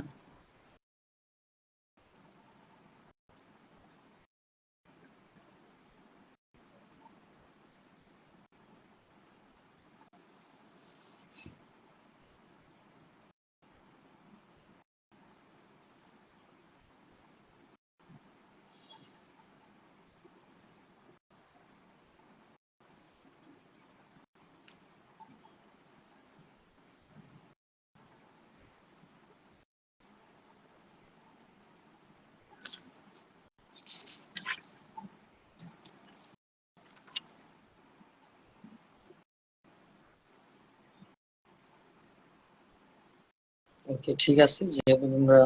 ওকে, ঠিক আছে, যেহেতু তোমরা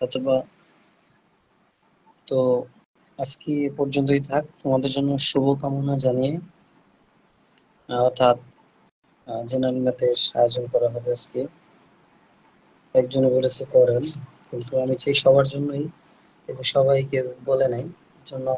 অথবা, তো আজকে এ পর্যন্তই থাক। তোমাদের জন্য শুভকামনা জানিয়ে অর্থাৎ জেনারেল ম্যাথের আয়োজন করা হবে আজকে। একজনে বলেছে করেন, কিন্তু আমি চাই সবার জন্যই, কিন্তু সবাইকে বলে নাই জন্য।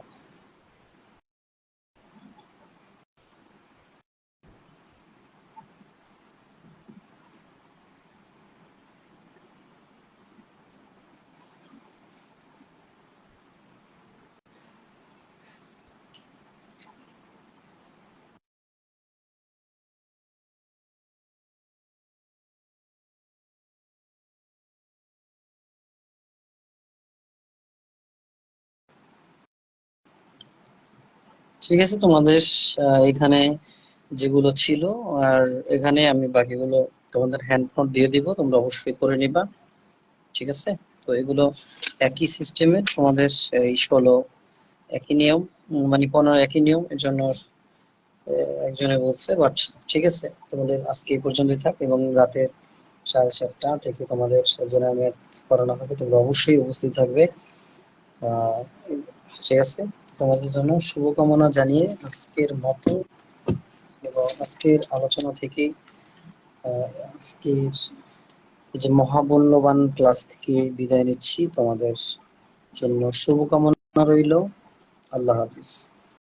ঠিক আছে, তোমাদের এখানে যেগুলো ছিল, আর এখানে আমি বাকিগুলো তোমাদের হ্যান্ড নোট দিয়ে দিব, তোমরা অবশ্যই করে নিবা। ঠিক আছে, তো এগুলো একই সিস্টেমের তোমাদের, এই 16 একই নিয়ম, মানে 15 একই নিয়ম, এর জন্য একজনে বলছে। বাট ঠিক আছে, তোমাদের আজকে এই পর্যন্তই থাক, এবং রাতে 7:30 থেকে তোমাদের জেনারেল ম্যাথ করানো হবে, তোমরা অবশ্যই উপস্থিত থাকবে। আহ ঠিক আছে, তোমাদের জন্য শুভকামনা জানিয়ে আজকের মতো এবং আজকের আলোচনা থেকে, আজকের এই যে মহামূল্যবান ক্লাস থেকে বিদায় নিচ্ছি। তোমাদের জন্য শুভকামনা রইল। আল্লাহ হাফিজ।